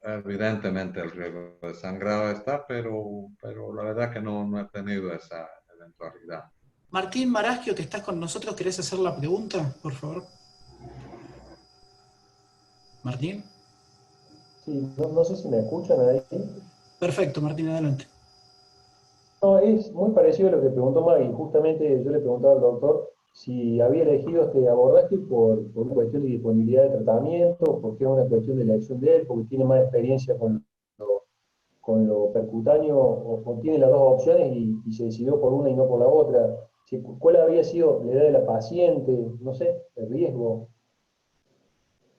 Speaker 5: Evidentemente el riesgo de sangrado está, pero la verdad que no he tenido esa eventualidad.
Speaker 1: Martín Marasquio, que estás con nosotros, ¿querés hacer la pregunta, por favor? Martín.
Speaker 10: Sí, no sé si me escuchan ahí.
Speaker 1: Perfecto, Martín, adelante.
Speaker 10: No, es muy parecido a lo que preguntó Maggie. Justamente yo le preguntaba al doctor si había elegido este abordaje por una cuestión de disponibilidad de tratamiento, porque es una cuestión de elección de él, porque tiene más experiencia con lo percutáneo, o tiene las dos opciones y se decidió por una y no por la otra. ¿Cuál habría sido la edad de la paciente? No sé, el riesgo.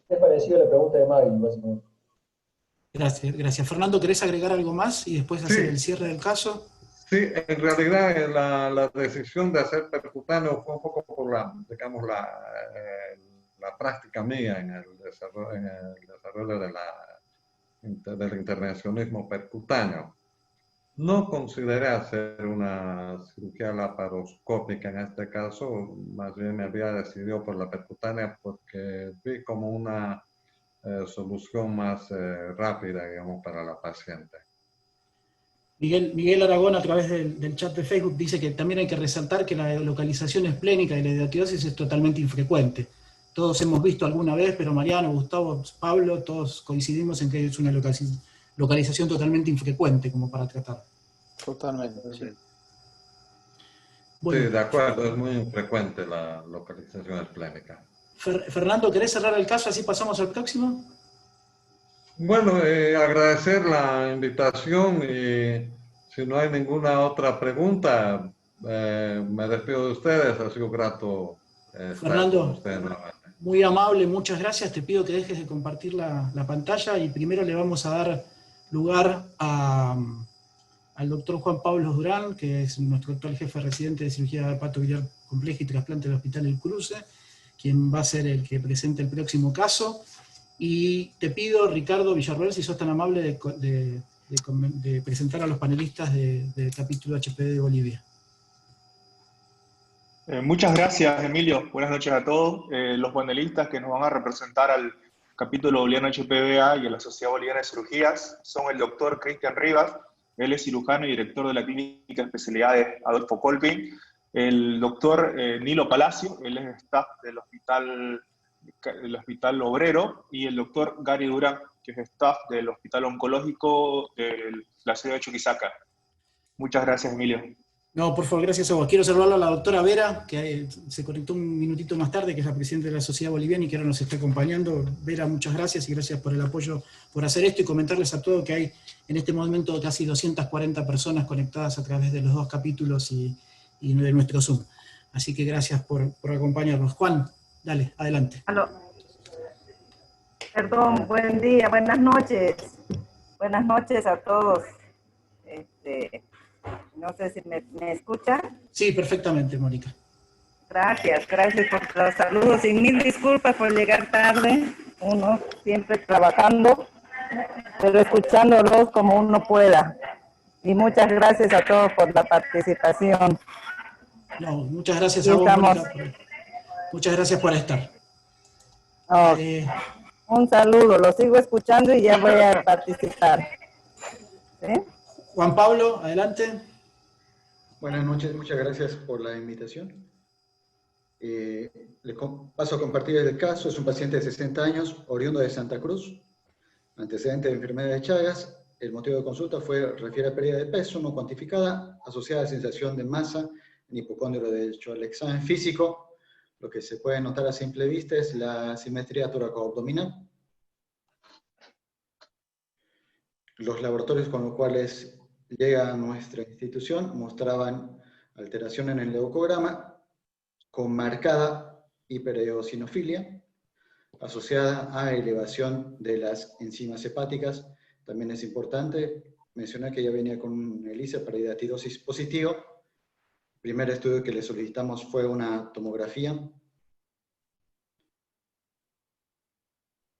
Speaker 10: Es parecido a la pregunta de Maggie, básicamente.
Speaker 1: Gracias. Fernando, ¿querés agregar algo más y después hacer el cierre del caso?
Speaker 5: Sí, en realidad la decisión de hacer percutáneo fue un poco por la práctica mía en el desarrollo del intervencionismo percutáneo. No consideré hacer una cirugía laparoscópica en este caso, más bien me había decidido por la percutánea porque vi como una solución más rápida, digamos, para la paciente.
Speaker 1: Miguel Aragón, a través del chat de Facebook, dice que también hay que resaltar que la localización esplénica y la hidatidosis es totalmente infrecuente. Todos hemos visto alguna vez, pero Mariano, Gustavo, Pablo, todos coincidimos en que es una localización totalmente infrecuente como para tratar.
Speaker 7: Totalmente, sí.
Speaker 1: Bueno,
Speaker 5: sí, de acuerdo, es muy infrecuente la localización esplénica.
Speaker 1: Fernando, ¿querés cerrar el caso así pasamos al próximo?
Speaker 5: Bueno, agradecer la invitación y si no hay ninguna otra pregunta, me despido de ustedes. Ha sido grato estar
Speaker 1: Fernando,
Speaker 5: con ustedes nuevamente.
Speaker 1: Muy amable, muchas gracias. Te pido que dejes de compartir la pantalla y primero le vamos a dar lugar al doctor Juan Pablo Durán, que es nuestro actual jefe residente de cirugía hepatobiliar compleja y trasplante del Hospital El Cruce, quien va a ser el que presente el próximo caso. Y te pido, Ricardo Villarroel, si sos tan amable de presentar a los panelistas del capítulo HPV de Bolivia.
Speaker 11: Muchas gracias, Emilio. Buenas noches a todos. Los panelistas que nos van a representar al capítulo boliviano HPV-A y a la Sociedad Boliviana de Cirugías son el doctor Cristian Rivas, él es cirujano y director de la Clínica de Especialidades Adolfo Colpin, el doctor Nilo Palacio, él es staff del Hospital Obrero, y el doctor Gary Durán, que es staff del Hospital Oncológico de la ciudad de Chuquisaca. Muchas gracias, Emilio.
Speaker 1: No, por favor, gracias a vos. Quiero saludarlo a la doctora Vera, que se conectó un minutito más tarde, que es la presidenta de la Sociedad Boliviana y que ahora nos está acompañando. Vera, muchas gracias y gracias por el apoyo por hacer esto, y comentarles a todos que hay en este momento casi 240 personas conectadas a través de los dos capítulos y de nuestro Zoom. Así que gracias por acompañarnos. Juan, dale, adelante.
Speaker 12: Aló. Perdón, buen día, buenas noches. Buenas noches a todos. No sé si me escuchan.
Speaker 1: Sí, perfectamente, Mónica.
Speaker 12: Gracias por los saludos y mil disculpas por llegar tarde. Uno siempre trabajando, pero escuchándolos como uno pueda. Y muchas gracias a todos por la participación.
Speaker 1: No, muchas gracias a vos, Mónica. Muchas gracias por estar.
Speaker 12: Oh, un saludo, lo sigo escuchando y ya voy a participar. ¿Sí?
Speaker 1: Juan Pablo, adelante.
Speaker 13: Buenas noches, muchas gracias por la invitación. Paso a compartir el caso. Es un paciente de 60 años, oriundo de Santa Cruz, antecedente de enfermedad de Chagas. El motivo de consulta refiere a pérdida de peso no cuantificada, asociada a sensación de masa en hipocondrio derecho. El examen físico, lo que se puede notar a simple vista es la simetría tóraco-abdominal. Los laboratorios con los cuales llega a nuestra institución mostraban alteración en el leucograma con marcada hipereosinofilia asociada a elevación de las enzimas hepáticas. También es importante mencionar que ella venía con un ELISA para hidatidosis positivo. El primer estudio que le solicitamos fue una tomografía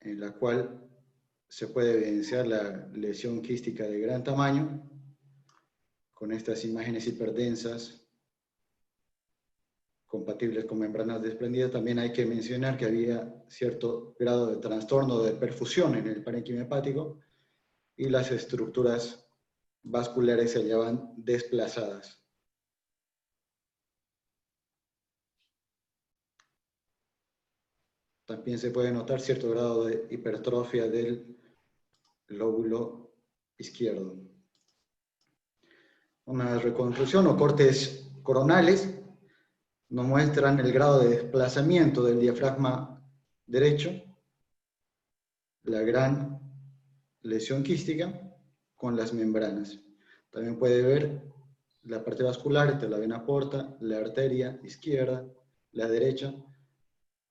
Speaker 13: en la cual se puede evidenciar la lesión quística de gran tamaño con estas imágenes hiperdensas compatibles con membranas desprendidas. También hay que mencionar que había cierto grado de trastorno de perfusión en el parénquima hepático y las estructuras vasculares se hallaban desplazadas. También se puede notar cierto grado de hipertrofia del lóbulo izquierdo. Una reconstrucción o cortes coronales nos muestran el grado de desplazamiento del diafragma derecho, la gran lesión quística con las membranas. También puede ver la parte vascular entre la vena porta, la arteria izquierda, la derecha,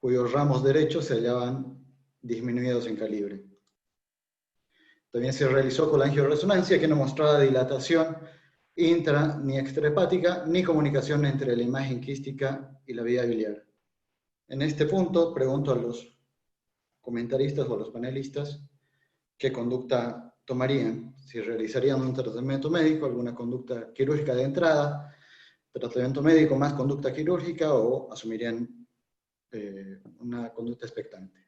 Speaker 13: cuyos ramos derechos se hallaban disminuidos en calibre. También se realizó colangioresonancia que no mostraba dilatación intra ni extrahepática, ni comunicación entre la imagen quística y la vía biliar. En este punto, pregunto a los comentaristas o a los panelistas qué conducta tomarían, si realizarían un tratamiento médico, alguna conducta quirúrgica de entrada, tratamiento médico más conducta quirúrgica, o asumirían una conducta expectante.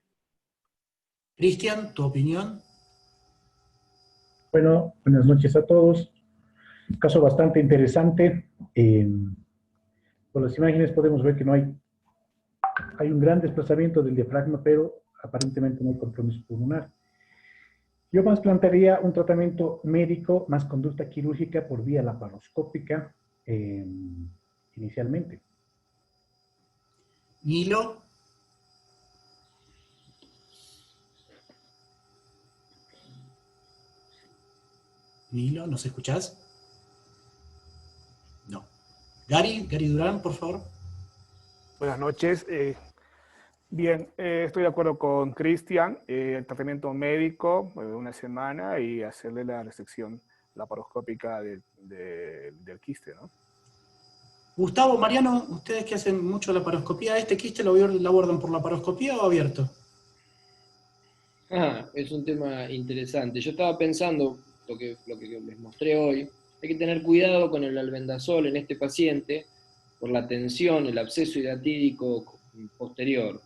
Speaker 1: Cristian, ¿tu opinión?
Speaker 14: Bueno, buenas noches a todos. Un caso bastante interesante. Por las imágenes podemos ver que no hay un gran desplazamiento del diafragma, pero aparentemente no hay compromiso pulmonar. Yo más plantearía un tratamiento médico más conducta quirúrgica por vía laparoscópica inicialmente.
Speaker 1: Nilo. Nilo, ¿nos escuchás? No. Gary Durán, por favor.
Speaker 15: Buenas noches. Bien, estoy de acuerdo con Cristian. El tratamiento médico, una semana, y hacerle la resección laparoscópica del quiste, ¿no?
Speaker 1: Gustavo, Mariano, ustedes que hacen mucho la paroscopía, ¿este quiste lo abordan por la paroscopía o abierto?
Speaker 2: Es un tema interesante. Yo estaba pensando, lo que les mostré hoy, hay que tener cuidado con el albendazol en este paciente por la tensión, el absceso hidatídico posterior.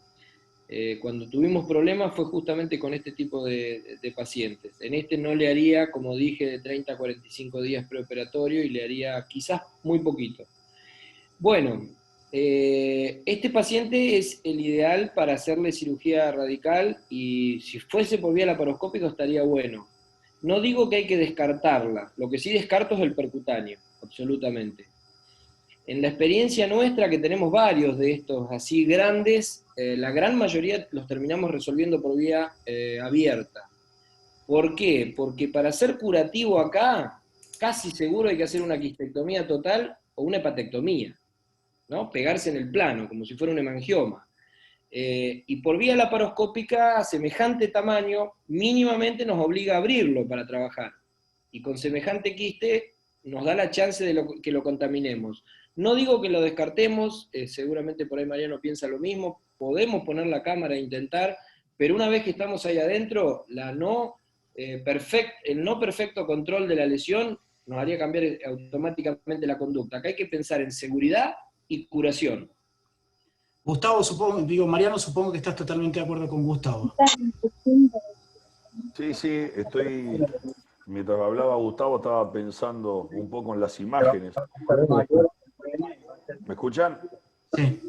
Speaker 2: Cuando tuvimos problemas fue justamente con este tipo de pacientes. En este no le haría, como dije, de 30 a 45 días preoperatorio y le haría quizás muy poquito. Bueno, este paciente es el ideal para hacerle cirugía radical y si fuese por vía laparoscópica estaría bueno. No digo que hay que descartarla, lo que sí descarto es el percutáneo, absolutamente. En la experiencia nuestra, que tenemos varios de estos así grandes, la gran mayoría los terminamos resolviendo por vía abierta. ¿Por qué? Porque para ser curativo acá, casi seguro hay que hacer una quistectomía total o una hepatectomía, ¿no? Pegarse en el plano, como si fuera un hemangioma. Y por vía laparoscópica, a semejante tamaño, mínimamente nos obliga a abrirlo para trabajar. Y con semejante quiste nos da la chance de que lo contaminemos. No digo que lo descartemos, seguramente por ahí Mariano piensa lo mismo, podemos poner la cámara e intentar, pero una vez que estamos ahí adentro, el no perfecto control de la lesión nos haría cambiar automáticamente la conducta. Acá hay que pensar en seguridad y curación.
Speaker 1: Gustavo, Mariano, supongo que estás totalmente de acuerdo con Gustavo.
Speaker 6: Sí, estoy, mientras hablaba Gustavo, estaba pensando un poco en las imágenes. ¿Me escuchan?
Speaker 1: Sí.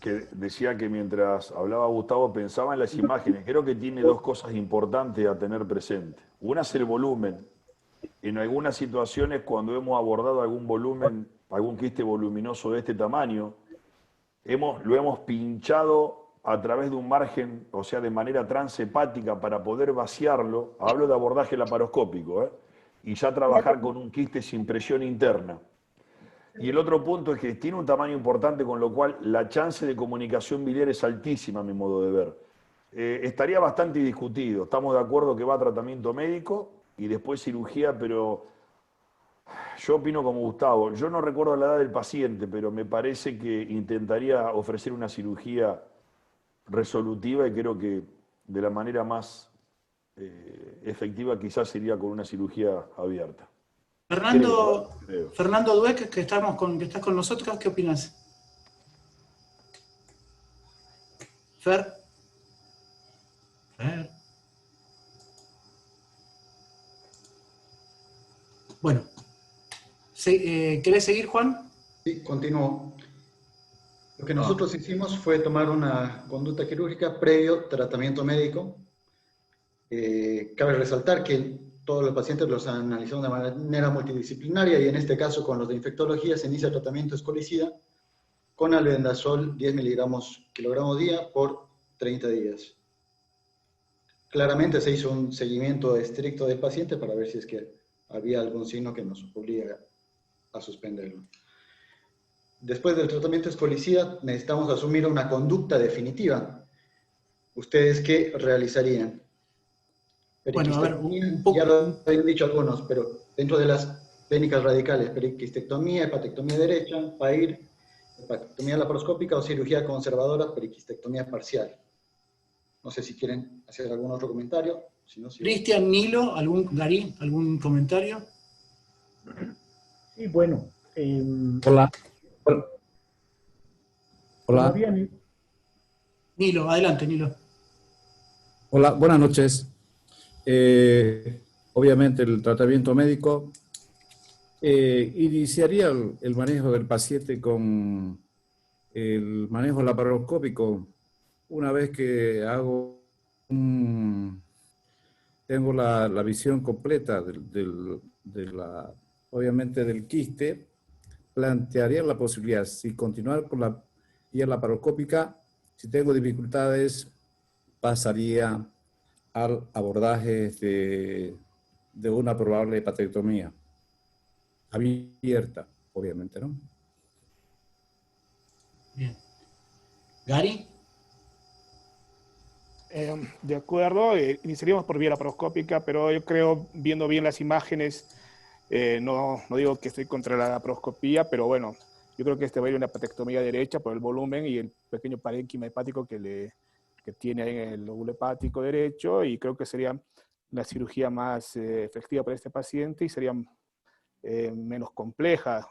Speaker 6: Que decía que mientras hablaba Gustavo pensaba en las imágenes. Creo que tiene dos cosas importantes a tener presente. Una es el volumen. En algunas situaciones, cuando hemos abordado algún quiste voluminoso de este tamaño, lo hemos pinchado a través de un margen, o sea, de manera transhepática para poder vaciarlo. Hablo de abordaje laparoscópico, y ya trabajar con un quiste sin presión interna. Y el otro punto es que tiene un tamaño importante, con lo cual la chance de comunicación biliar es altísima, a mi modo de ver. Estaría bastante discutido. Estamos de acuerdo que va a tratamiento médico y después cirugía, pero yo opino como Gustavo. Yo no recuerdo la edad del paciente, pero me parece que intentaría ofrecer una cirugía resolutiva y creo que de la manera más efectiva quizás sería con una cirugía abierta.
Speaker 1: Fernando Dueck, que estás con nosotros, ¿qué opinas? Fer. Bueno, ¿querés seguir, Juan?
Speaker 13: Sí, continúo. Lo que nosotros hicimos fue tomar una conducta quirúrgica previo tratamiento médico. Cabe resaltar que todos los pacientes los analizaron de manera multidisciplinaria y en este caso con los de infectología se inicia el tratamiento escolicida con albendazol 10 miligramos kilogramo día por 30 días. Claramente se hizo un seguimiento estricto del paciente para ver si es que había algún signo que nos obliga a suspenderlo. Después del tratamiento escolicida necesitamos asumir una conducta definitiva. ¿Ustedes qué realizarían?
Speaker 1: Bueno, a ver, un poco.
Speaker 13: Ya lo habían dicho algunos, pero dentro de las técnicas radicales, periquistectomía, hepatectomía derecha, PAIR, hepatectomía laparoscópica o cirugía conservadora, periquistectomía parcial. No sé si quieren hacer algún otro comentario. Si no,
Speaker 1: Cristian, Nilo, Gary, ¿algún comentario?
Speaker 14: Sí, bueno.
Speaker 16: Hola.
Speaker 1: Nilo, adelante, Nilo.
Speaker 16: Hola, buenas noches. Obviamente el tratamiento médico iniciaría el manejo del paciente con el manejo laparoscópico. Una vez que tengo la visión completa obviamente del quiste, plantearía la posibilidad, si continuar con la vía laparoscópica, si tengo dificultades, pasaría al abordaje de una probable hepatectomía. Abierta, obviamente, ¿no?
Speaker 1: Bien. ¿Gary?
Speaker 15: De acuerdo, iniciaríamos por vía laparoscópica, pero yo creo, viendo bien las imágenes, no digo que estoy contra la laparoscopía, pero bueno, Yo creo que este va a ir una patectomía derecha por el volumen y el pequeño parénquima hepático que tiene ahí en el lóbulo hepático derecho, y creo que sería la cirugía más efectiva para este paciente y sería menos compleja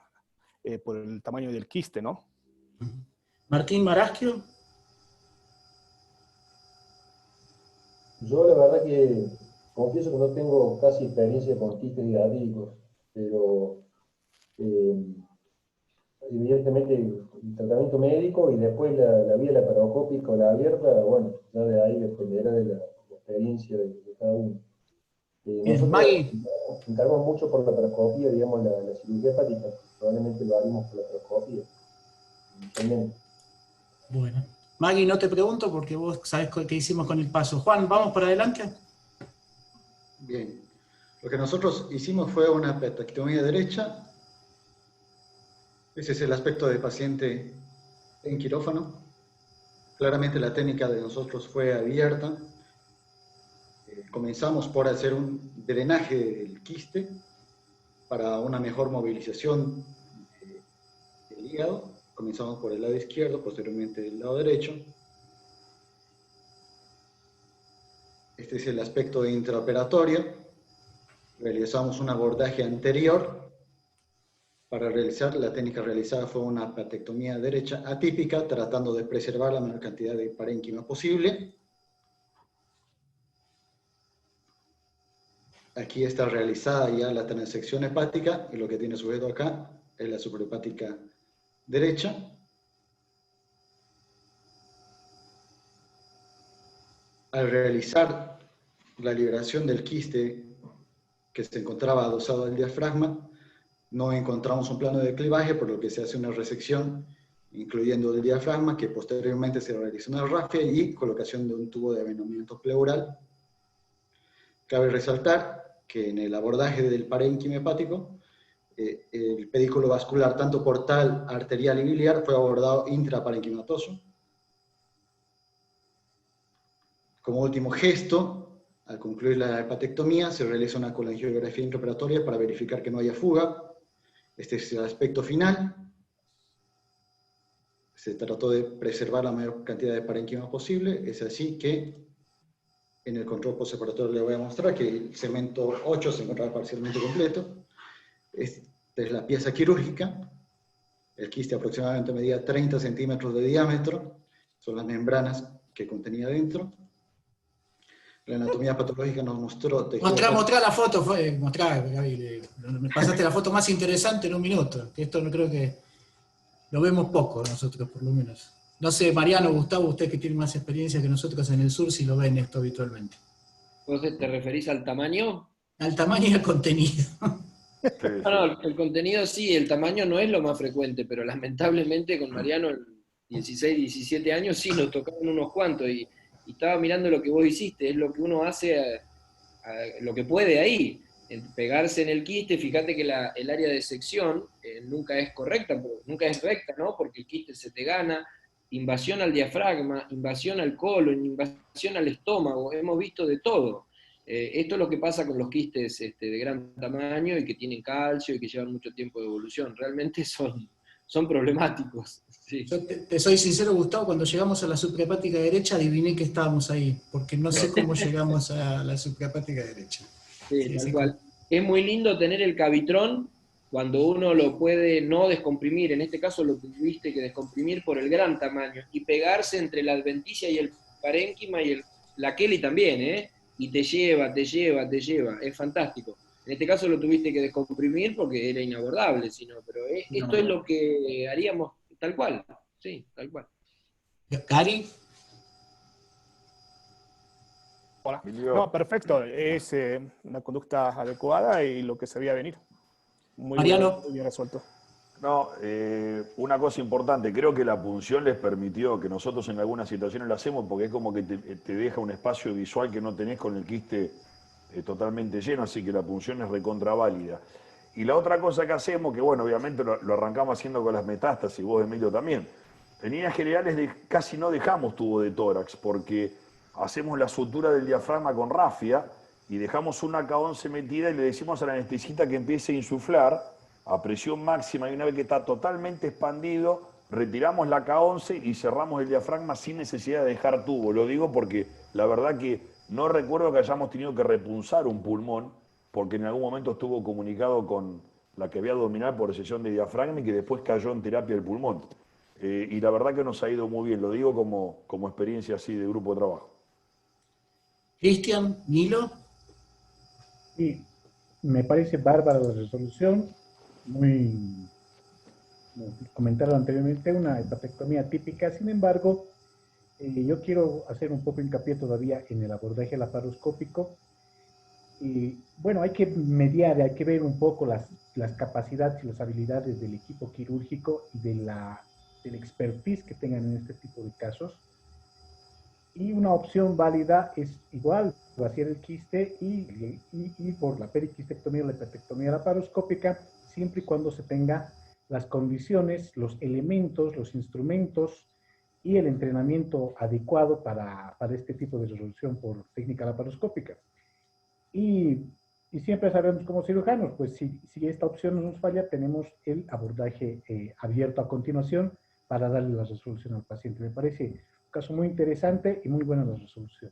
Speaker 15: por el tamaño del quiste, ¿no?
Speaker 1: Martín Maraschio.
Speaker 10: Yo la verdad que confieso que no tengo casi experiencia con quistes hidráticos, pero evidentemente el tratamiento médico y después la vía laparoscópica o la abierta, bueno, ya de ahí dependerá de la experiencia de cada uno. Nosotros encargamos mucho por la laparoscopía, digamos, la cirugía hepática, probablemente lo haríamos por la laparoscopía.
Speaker 1: Bueno. Maggie, no te pregunto porque vos sabés qué hicimos con el paso. Juan, ¿vamos por adelante?
Speaker 13: Bien. Lo que nosotros hicimos fue una apendectomía derecha. Ese es el aspecto del paciente en quirófano. Claramente la técnica de nosotros fue abierta. Comenzamos por hacer un drenaje del quiste para una mejor movilización del hígado. Comenzamos por el lado izquierdo, posteriormente el lado derecho. Este es el aspecto intraoperatorio. Realizamos un abordaje anterior. Para realizar, la técnica realizada fue una apendectomía derecha atípica, tratando de preservar la menor cantidad de parénquima posible. Aquí está realizada ya la transección hepática, y lo que tiene sujeto acá es la suprahepática derecha. Al realizar la liberación del quiste que se encontraba adosado al diafragma, no encontramos un plano de clivaje, por lo que se hace una resección, incluyendo el diafragma, que posteriormente se realiza una rafia y colocación de un tubo de avenamiento pleural. Cabe resaltar que en el abordaje del parénquima hepático, el pedículo vascular, tanto portal, arterial y biliar, fue abordado intraparenquimatoso. Como último gesto, al concluir la hepatectomía, se realiza una colangiografía intraoperatoria para verificar que no haya fuga. Este es el aspecto final. Se trató de preservar la mayor cantidad de parénquima posible. Es así que en el control postoperatorio le voy a mostrar que el segmento 8 se encontraba parcialmente completo. Esta es la pieza quirúrgica. El quiste aproximadamente medía 30 centímetros de diámetro. Son las membranas que contenía dentro. La anatomía patológica nos mostró...
Speaker 1: Mostrá la foto, Gaby. Me pasaste la foto más interesante en un minuto. Que esto no creo que... Lo vemos poco nosotros, por lo menos. No sé, Mariano, Gustavo, usted que tiene más experiencia que nosotros en el sur, si lo ven esto habitualmente.
Speaker 2: ¿Vos te referís al tamaño?
Speaker 1: Al tamaño y al contenido.
Speaker 2: No, el contenido sí, el tamaño no es lo más frecuente, pero lamentablemente con Mariano, en 16, 17 años, sí nos tocaron unos cuantos, y estaba mirando lo que vos hiciste, es lo que uno hace, lo que puede ahí, pegarse en el quiste. Fíjate que el área de sección nunca es correcta, nunca es recta, ¿no? Porque el quiste se te gana, invasión al diafragma, invasión al colon, invasión al estómago, hemos visto de todo. Esto es lo que pasa con los quistes de gran tamaño y que tienen calcio y que llevan mucho tiempo de evolución. Realmente son problemáticos. Sí.
Speaker 1: Yo te soy sincero, Gustavo, cuando llegamos a la suprahepática derecha adiviné que estábamos ahí, porque no sé cómo llegamos a la suprahepática derecha.
Speaker 2: Sí, tal cual. Es muy lindo tener el cavitrón cuando uno lo puede no descomprimir. En este caso lo tuviste que descomprimir por el gran tamaño y pegarse entre la adventicia y el parénquima y la Kelly también, ¿eh? Y te lleva. Es fantástico. En este caso lo tuviste que descomprimir porque era inabordable, pero esto es lo que haríamos tal cual. Sí, tal cual.
Speaker 1: ¿Cari?
Speaker 15: Hola. No, perfecto. Es una conducta adecuada y lo que se veía venir.
Speaker 1: Mariano.
Speaker 15: Muy bien resuelto.
Speaker 6: No, una cosa importante, creo que la punción les permitió, que nosotros en algunas situaciones lo hacemos, porque es como que te deja un espacio visual que no tenés con el quiste totalmente lleno, así que la punción es recontraválida. Y la otra cosa que hacemos, que bueno, obviamente lo arrancamos haciendo con las metástasis, vos, Emilio, también. En líneas generales casi no dejamos tubo de tórax, porque hacemos la sutura del diafragma con rafia y dejamos una K11 metida y le decimos al anestesista que empiece a insuflar a presión máxima y una vez que está totalmente expandido, retiramos la K11 y cerramos el diafragma sin necesidad de dejar tubo. Lo digo porque la verdad que no recuerdo que hayamos tenido que repunzar un pulmón, porque en algún momento estuvo comunicado con la que había abdominal por excesión de diafragma y que después cayó en terapia del pulmón. Y la verdad que nos ha ido muy bien, lo digo como experiencia así de grupo de trabajo.
Speaker 1: Cristian, Nilo.
Speaker 14: Sí, me parece bárbara la resolución, muy, como comentaron anteriormente, una hepatectomía típica. Sin embargo, yo quiero hacer un poco hincapié todavía en el abordaje laparoscópico. Y bueno, hay que mediar, hay que ver un poco las capacidades y las habilidades del equipo quirúrgico y del expertise que tengan en este tipo de casos. Y una opción válida es igual vaciar el quiste y por la periquistectomía o la hepatectomía laparoscópica, siempre y cuando se tenga las condiciones, los elementos, los instrumentos y el entrenamiento adecuado para este tipo de resolución por técnica laparoscópica. Y siempre sabemos como cirujanos, pues si esta opción no nos falla, tenemos el abordaje abierto a continuación para darle la resolución al paciente. Me parece un caso muy interesante y muy buena la resolución.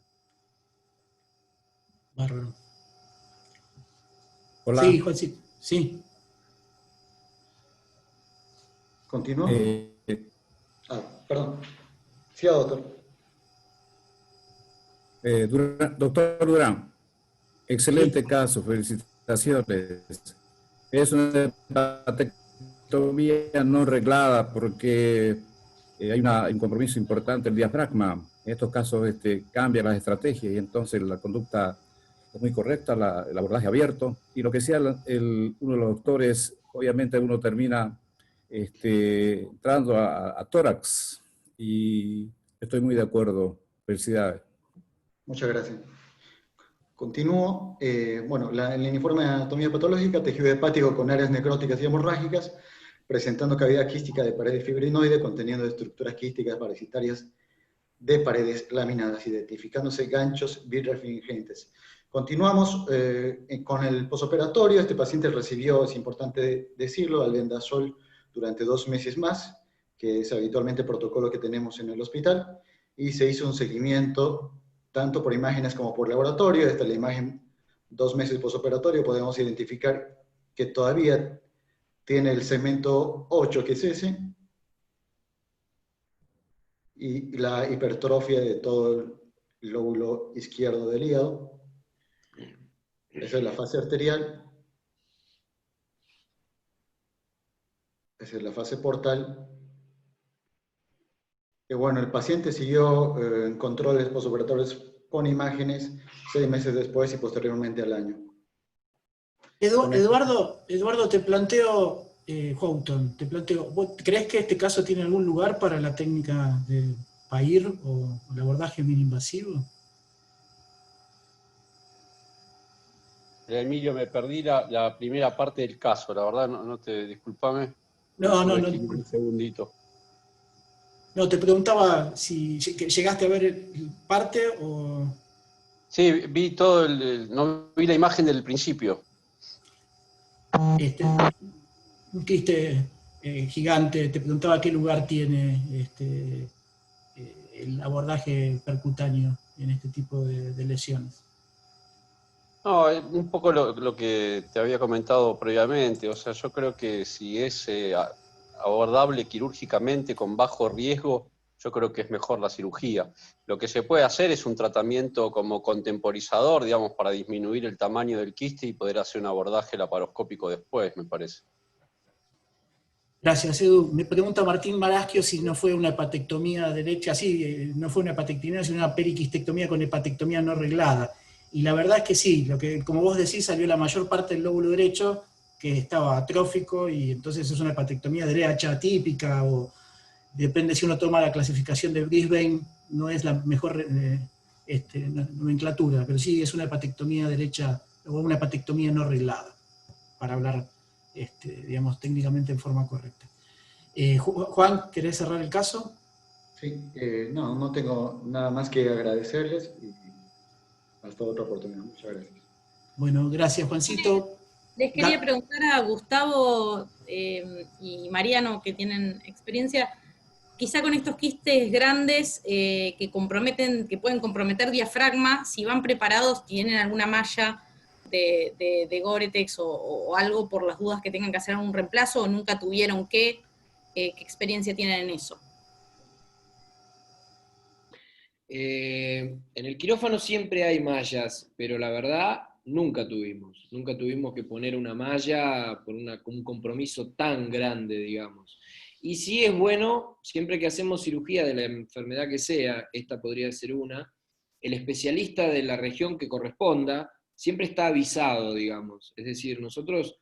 Speaker 1: Bárbaro.
Speaker 16: Hola.
Speaker 1: Sí, Juancito. Sí.
Speaker 13: ¿Continúa? Perdón. Sí, doctor.
Speaker 16: Doctor Durán, excelente caso, felicitaciones. Es una hepatectomía no reglada porque hay un compromiso importante del diafragma. En estos casos cambia las estrategias y entonces la conducta es muy correcta, el abordaje abierto. Y lo que sea uno de los doctores, obviamente uno termina entrando a tórax y estoy muy de acuerdo. Felicidades.
Speaker 13: Muchas gracias. Continúo. Bueno, el informe de anatomía patológica, tejido hepático con áreas necróticas y hemorrágicas, presentando cavidad quística de pared fibrinoide, conteniendo estructuras quísticas parasitarias de paredes laminadas, identificándose ganchos birefringentes. Continuamos con el posoperatorio. Este paciente recibió, es importante decirlo, albendazol durante 2 meses más, que es habitualmente el protocolo que tenemos en el hospital, y se hizo un seguimiento tanto por imágenes como por laboratorio. Esta es la imagen 2 meses posoperatorio. Podemos identificar que todavía tiene el segmento 8, que es ese, y la hipertrofia de todo el lóbulo izquierdo del hígado. Esa es la fase arterial. Esa es la fase portal. Y bueno, el paciente siguió en controles postoperatorios con imágenes 6 meses después y posteriormente al año.
Speaker 1: Eduardo, te planteo, Houghton, ¿vos crees que este caso tiene algún lugar para la técnica de PAIR o el abordaje mini-invasivo?
Speaker 9: Emilio, me perdí la primera parte del caso, la verdad, no te disculpame.
Speaker 1: No.
Speaker 9: Un segundito.
Speaker 1: No, te preguntaba si llegaste a ver parte o...
Speaker 9: Sí, vi todo no vi la imagen del principio.
Speaker 1: Un quiste gigante, te preguntaba qué lugar tiene el abordaje percutáneo en este tipo de lesiones.
Speaker 9: No, un poco lo que te había comentado previamente, o sea, yo creo que si es abordable quirúrgicamente con bajo riesgo, yo creo que es mejor la cirugía. Lo que se puede hacer es un tratamiento como contemporizador, digamos, para disminuir el tamaño del quiste y poder hacer un abordaje laparoscópico después, me parece.
Speaker 1: Gracias, Edu. Me pregunta Martín Maraschio si no fue una hepatectomía derecha, sí, no fue una hepatectomía, sino una periquistectomía con hepatectomía no reglada. Y la verdad es que sí, como vos decís, salió la mayor parte del lóbulo derecho, que estaba atrófico, y entonces es una hepatectomía derecha atípica, o depende si uno toma la clasificación de Brisbane, no es la mejor nomenclatura, pero sí es una hepatectomía derecha, o una hepatectomía no reglada, para hablar, digamos, técnicamente en forma correcta. Juan, ¿querés cerrar el caso?
Speaker 13: Sí, no tengo nada más que agradecerles y hasta otra oportunidad. Muchas gracias.
Speaker 1: Bueno, gracias, Juancito.
Speaker 8: Les quería preguntar a Gustavo y Mariano, que tienen experiencia, quizá con estos quistes grandes que pueden comprometer diafragma, si van preparados, tienen alguna malla de Gore-Tex o algo por las dudas que tengan que hacer un reemplazo, o nunca tuvieron ¿qué experiencia tienen en eso?
Speaker 2: En el quirófano siempre hay mallas, pero la verdad nunca tuvimos que poner una malla por un compromiso tan grande, digamos. Y sí es bueno, siempre que hacemos cirugía de la enfermedad que sea, esta podría ser una, el especialista de la región que corresponda siempre está avisado, digamos. Es decir, nosotros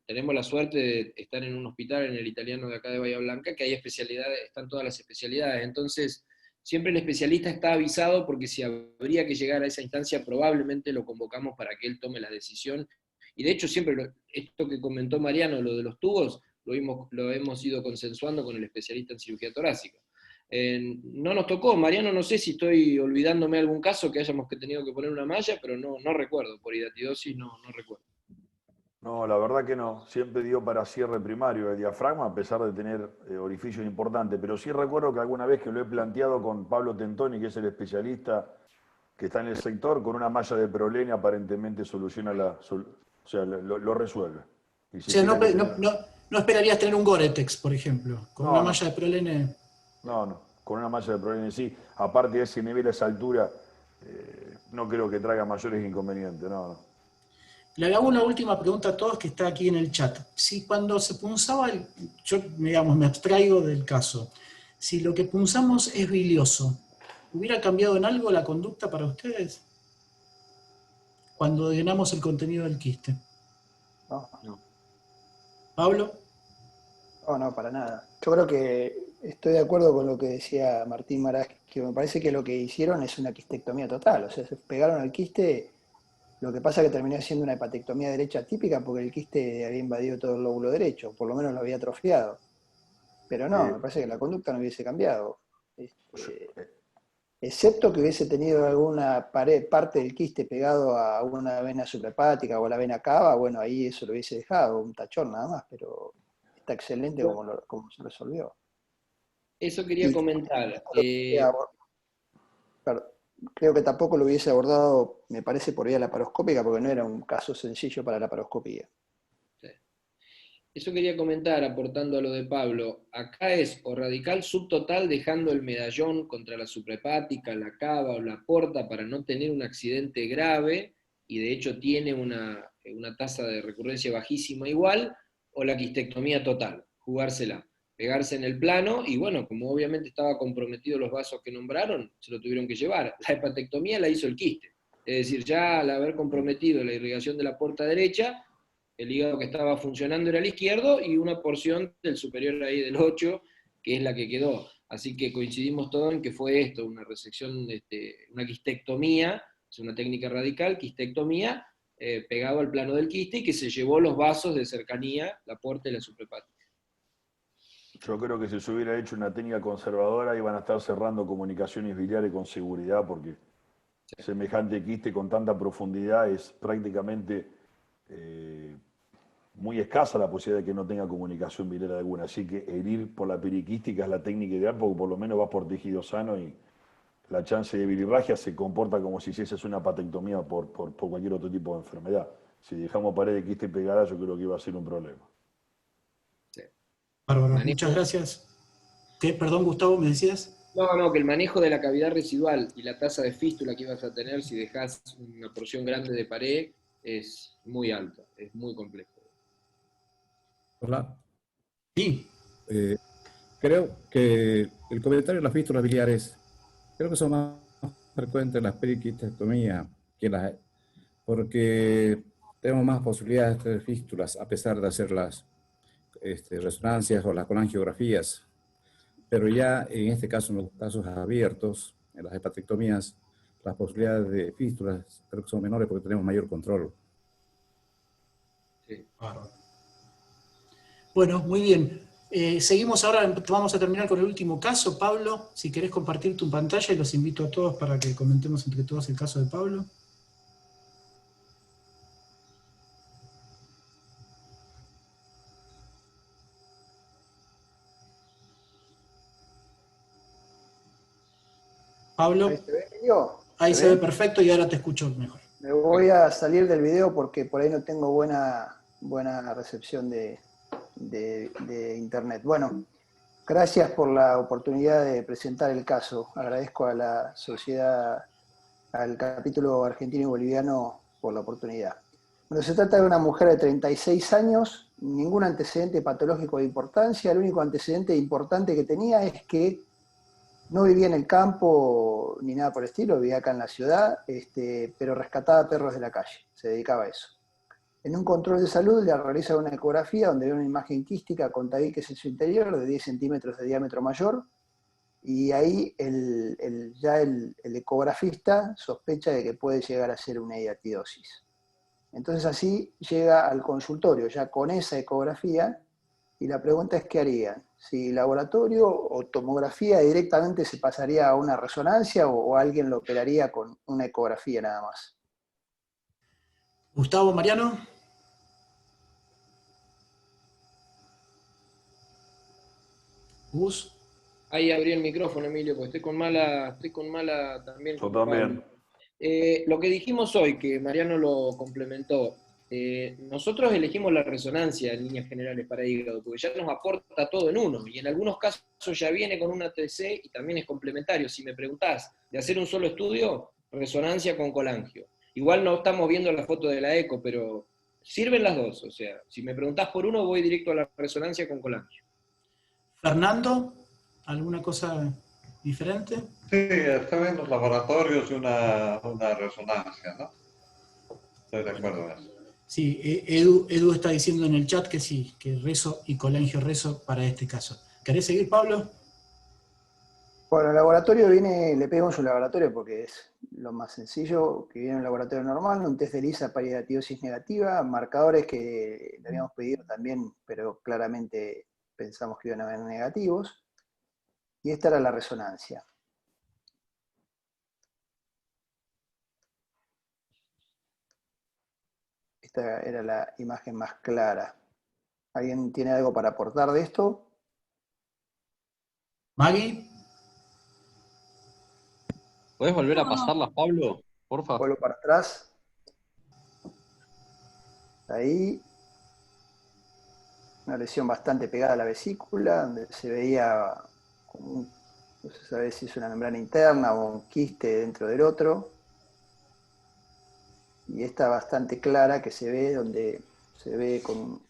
Speaker 2: tenemos la suerte de estar en un hospital, en el Italiano de acá de Bahía Blanca, que hay especialidades, están todas las especialidades. Entonces, siempre el especialista está avisado porque si habría que llegar a esa instancia, probablemente lo convocamos para que él tome la decisión. Y de hecho, siempre esto que comentó Mariano, lo de los tubos, lo hemos ido consensuando con el especialista en cirugía torácica. No nos tocó, Mariano, no sé si estoy olvidándome algún caso que hayamos tenido que poner una malla, pero no recuerdo, por hidatidosis no recuerdo.
Speaker 6: No, la verdad que no. Siempre dio para cierre primario el diafragma, a pesar de tener orificios importantes. Pero sí recuerdo que alguna vez que lo he planteado con Pablo Tentoni, que es el especialista que está en el sector, con una malla de prolene aparentemente soluciona lo resuelve.
Speaker 1: O sea, no esperarías tener un Gore-Tex, por ejemplo, con una malla de prolene.
Speaker 6: No, con una malla de prolene sí. Aparte de ese nivel, esa altura, no creo que traiga mayores inconvenientes, no.
Speaker 1: Le hago una última pregunta a todos que está aquí en el chat. Si cuando se punzaba, yo digamos, me abstraigo del caso, si lo que punzamos es bilioso, ¿hubiera cambiado en algo la conducta para ustedes? Cuando llenamos el contenido del quiste.
Speaker 7: No.
Speaker 1: ¿Pablo?
Speaker 7: No, para nada. Yo creo que estoy de acuerdo con lo que decía Martín Marás, que me parece que lo que hicieron es una quistectomía total. O sea, se pegaron al quiste. Lo que pasa es que terminó siendo una hepatectomía derecha típica porque el quiste había invadido todo el lóbulo derecho, por lo menos lo había atrofiado. Pero no, me parece que la conducta no hubiese cambiado. Excepto que hubiese tenido alguna parte del quiste pegado a una vena suprahepática o a la vena cava, bueno, ahí eso lo hubiese dejado, un tachón nada más, pero está excelente como se resolvió.
Speaker 2: Eso quería comentar.
Speaker 7: Claro, creo que tampoco lo hubiese abordado, me parece, por vía laparoscópica, porque no era un caso sencillo para la laparoscopía.
Speaker 2: Sí. Eso quería comentar, aportando a lo de Pablo. Acá es o radical subtotal dejando el medallón contra la suprahepática, la cava o la porta para no tener un accidente grave, y de hecho tiene una tasa de recurrencia bajísima igual, o la quistectomía total, jugársela. Pegarse en el plano, y bueno, como obviamente estaba comprometido los vasos que nombraron, se lo tuvieron que llevar. La hepatectomía la hizo el quiste. Es decir, ya al haber comprometido la irrigación de la porta derecha, el hígado que estaba funcionando era el izquierdo, y una porción del superior ahí del 8, que es la que quedó. Así que coincidimos todos en que fue esto, una resección, una quistectomía, es una técnica radical, quistectomía, pegado al plano del quiste, y que se llevó los vasos de cercanía, la porta y la suprahepática.
Speaker 6: Yo creo que si se hubiera hecho una técnica conservadora iban a estar cerrando comunicaciones biliares con seguridad, porque semejante quiste con tanta profundidad es prácticamente muy escasa la posibilidad de que no tenga comunicación biliar alguna. Así que herir por la periquística es la técnica ideal, porque por lo menos va por tejido sano y la chance de bilirragia se comporta como si hicieses una patectomía por cualquier otro tipo de enfermedad. Si dejamos pared de quiste pegada, yo creo que iba a ser un problema.
Speaker 1: Bárbaro, muchas gracias. ¿Qué? Perdón, Gustavo, ¿me decías?
Speaker 2: No, que el manejo de la cavidad residual y la tasa de fístula que ibas a tener si dejas una porción grande de pared es muy alta, es muy complejo.
Speaker 16: Hola.
Speaker 1: Sí.
Speaker 16: Creo que el comentario de las fístulas biliares, creo que son más frecuentes en las periquistectomías que porque tenemos más posibilidades de tener fístulas a pesar de hacer las resonancias o las colangiografías, pero ya en este caso, en los casos abiertos, en las hepatectomías, las posibilidades de fístulas creo que son menores porque tenemos mayor control.
Speaker 2: Sí.
Speaker 1: Bueno, muy bien. Seguimos ahora, vamos a terminar con el último caso. Pablo, si querés compartir tu pantalla, y los invito a todos para que comentemos entre todos el caso de Pablo. Pablo,
Speaker 7: ¿Ahí se ve, Emilio?
Speaker 1: ahí se ve perfecto y ahora te escucho mejor.
Speaker 7: Me voy a salir del video porque por ahí no tengo buena recepción de internet. Bueno, gracias por la oportunidad de presentar el caso. Agradezco a la sociedad, al capítulo argentino y boliviano por la oportunidad. Bueno, se trata de una mujer de 36 años, ningún antecedente patológico de importancia. El único antecedente importante que tenía es que no vivía en el campo ni nada por el estilo, vivía acá en la ciudad, pero rescataba perros de la calle, se dedicaba a eso. En un control de salud le realiza una ecografía donde ve una imagen quística con tabiques en su interior de 10 centímetros de diámetro mayor, y ahí el ecografista sospecha de que puede llegar a ser una hiatidosis. Entonces así llega al consultorio ya con esa ecografía, y la pregunta es ¿qué harían? Si laboratorio o tomografía directamente se pasaría a una resonancia o alguien lo operaría con una ecografía nada más.
Speaker 1: Gustavo, Mariano. Gus.
Speaker 2: Ahí abrí el micrófono, Emilio, porque estoy con mala también.
Speaker 6: Yo también.
Speaker 2: Lo que dijimos hoy, que Mariano lo complementó, nosotros elegimos la resonancia en líneas generales para hígado, porque ya nos aporta todo en uno, y en algunos casos ya viene con una TC y también es complementario. Si me preguntás de hacer un solo estudio, resonancia con colangio. Igual no estamos viendo la foto de la eco, pero sirven las dos. O sea, si me preguntás por uno, voy directo a la resonancia con colangio.
Speaker 1: Fernando, ¿alguna cosa diferente?
Speaker 5: Sí, está viendo los laboratorios y una resonancia, ¿no? Estoy de acuerdo en eso.
Speaker 1: Sí, Edu está diciendo en el chat que sí, que reso y colangio reso para este caso. ¿Querés seguir, Pablo?
Speaker 7: Bueno, el laboratorio le pedimos un laboratorio porque es lo más sencillo, que viene un laboratorio normal, un test de ELISA para hiatidosis negativa, marcadores que le habíamos pedido también, pero claramente pensamos que iban a venir negativos, y esta era la resonancia. Esta era la imagen más clara. ¿Alguien tiene algo para aportar de esto?
Speaker 1: Maggie.
Speaker 9: ¿Puedes volver a pasarlas, Pablo? Por favor.
Speaker 7: Vuelvo para atrás. Ahí. Una lesión bastante pegada a la vesícula, donde se veía como no se sabe si es una membrana interna o un quiste dentro del otro. Y esta bastante clara que se ve donde se ve con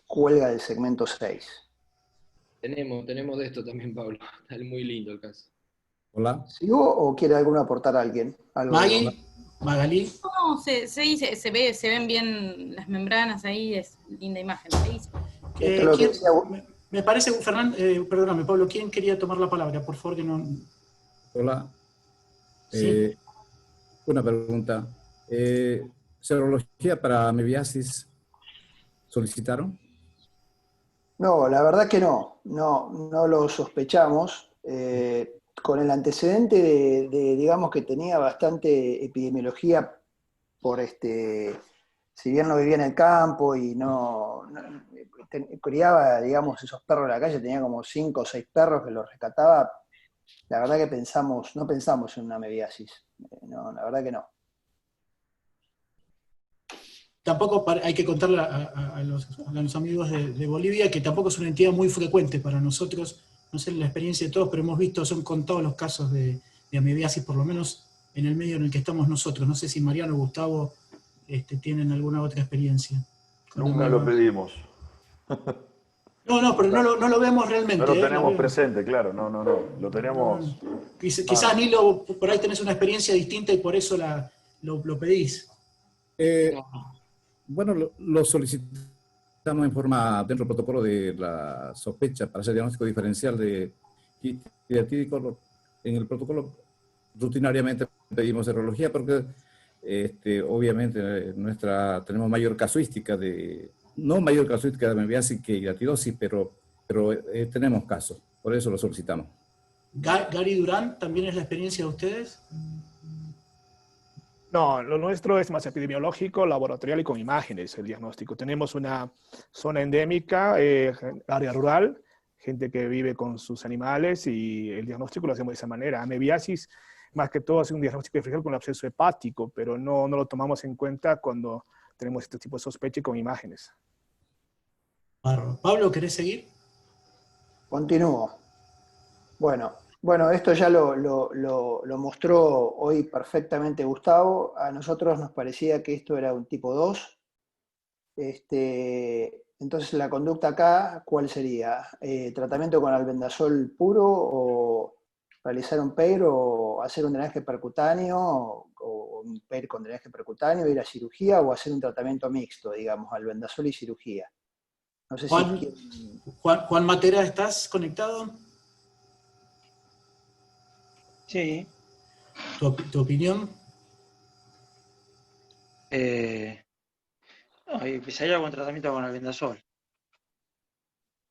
Speaker 7: cuelga del segmento 6.
Speaker 2: Tenemos de esto también, Pablo. Está muy lindo el caso.
Speaker 16: Hola.
Speaker 7: ¿Sigo o quiere alguno aportar a alguien?
Speaker 1: Maggie, Magalí.
Speaker 8: No, se ven bien las membranas ahí, es linda imagen.
Speaker 1: Me parece, Fernando, perdóname, Pablo, ¿quién quería tomar la palabra? Por favor, que no...
Speaker 16: Hola.
Speaker 1: Sí.
Speaker 16: Una pregunta. ¿Serología para amebiasis solicitaron?
Speaker 7: No, la verdad que no lo sospechamos. Con el antecedente de digamos que tenía bastante epidemiología por si bien no vivía en el campo y criaba, digamos, esos perros de la calle, tenía como 5 o 6 perros que los rescataba. La verdad que no pensamos en una amebiasis. No, la verdad que no.
Speaker 1: Tampoco hay que contarle a los amigos de Bolivia que tampoco es una entidad muy frecuente para nosotros, no sé la experiencia de todos, pero hemos visto, son contados los casos de amebiasis, por lo menos en el medio en el que estamos nosotros. No sé si Mariano o Gustavo tienen alguna otra experiencia.
Speaker 6: Nunca lo pedimos.
Speaker 1: No, pero no lo vemos realmente.
Speaker 6: No lo tenemos presente, claro, no, lo tenemos...
Speaker 1: Quizás, Nilo, por ahí tenés una experiencia distinta y por eso lo pedís.
Speaker 16: Bueno, lo solicitamos en forma dentro del protocolo de la sospecha para hacer diagnóstico diferencial de hiatídico. En el protocolo rutinariamente pedimos serología porque obviamente tenemos mayor casuística no mayor casuística de amebiasis que hiatidosis, pero tenemos casos, por eso lo solicitamos.
Speaker 1: Gary Durán, ¿también es la experiencia de ustedes?
Speaker 15: No, lo nuestro es más epidemiológico, laboratorial y con imágenes el diagnóstico. Tenemos una zona endémica, área rural, gente que vive con sus animales y el diagnóstico lo hacemos de esa manera. Amebiasis más que todo hacer un diagnóstico diferencial con el absceso hepático, pero no lo tomamos en cuenta cuando tenemos este tipo de sospecha y con imágenes.
Speaker 1: Pablo, ¿querés seguir?
Speaker 7: Continúo. Bueno, esto ya lo mostró hoy perfectamente Gustavo. A nosotros nos parecía que esto era un tipo 2. Entonces la conducta acá, ¿cuál sería? ¿Tratamiento con albendazol puro o realizar un PEIR o hacer un drenaje percutáneo o un PEIR con drenaje percutáneo, ir a cirugía o hacer un tratamiento mixto, digamos, albendazol y cirugía? No sé si...
Speaker 1: Juan Matera, ¿estás conectado?
Speaker 3: Sí.
Speaker 1: ¿Tu opinión?
Speaker 3: No, y empezaría con tratamiento con albendazol.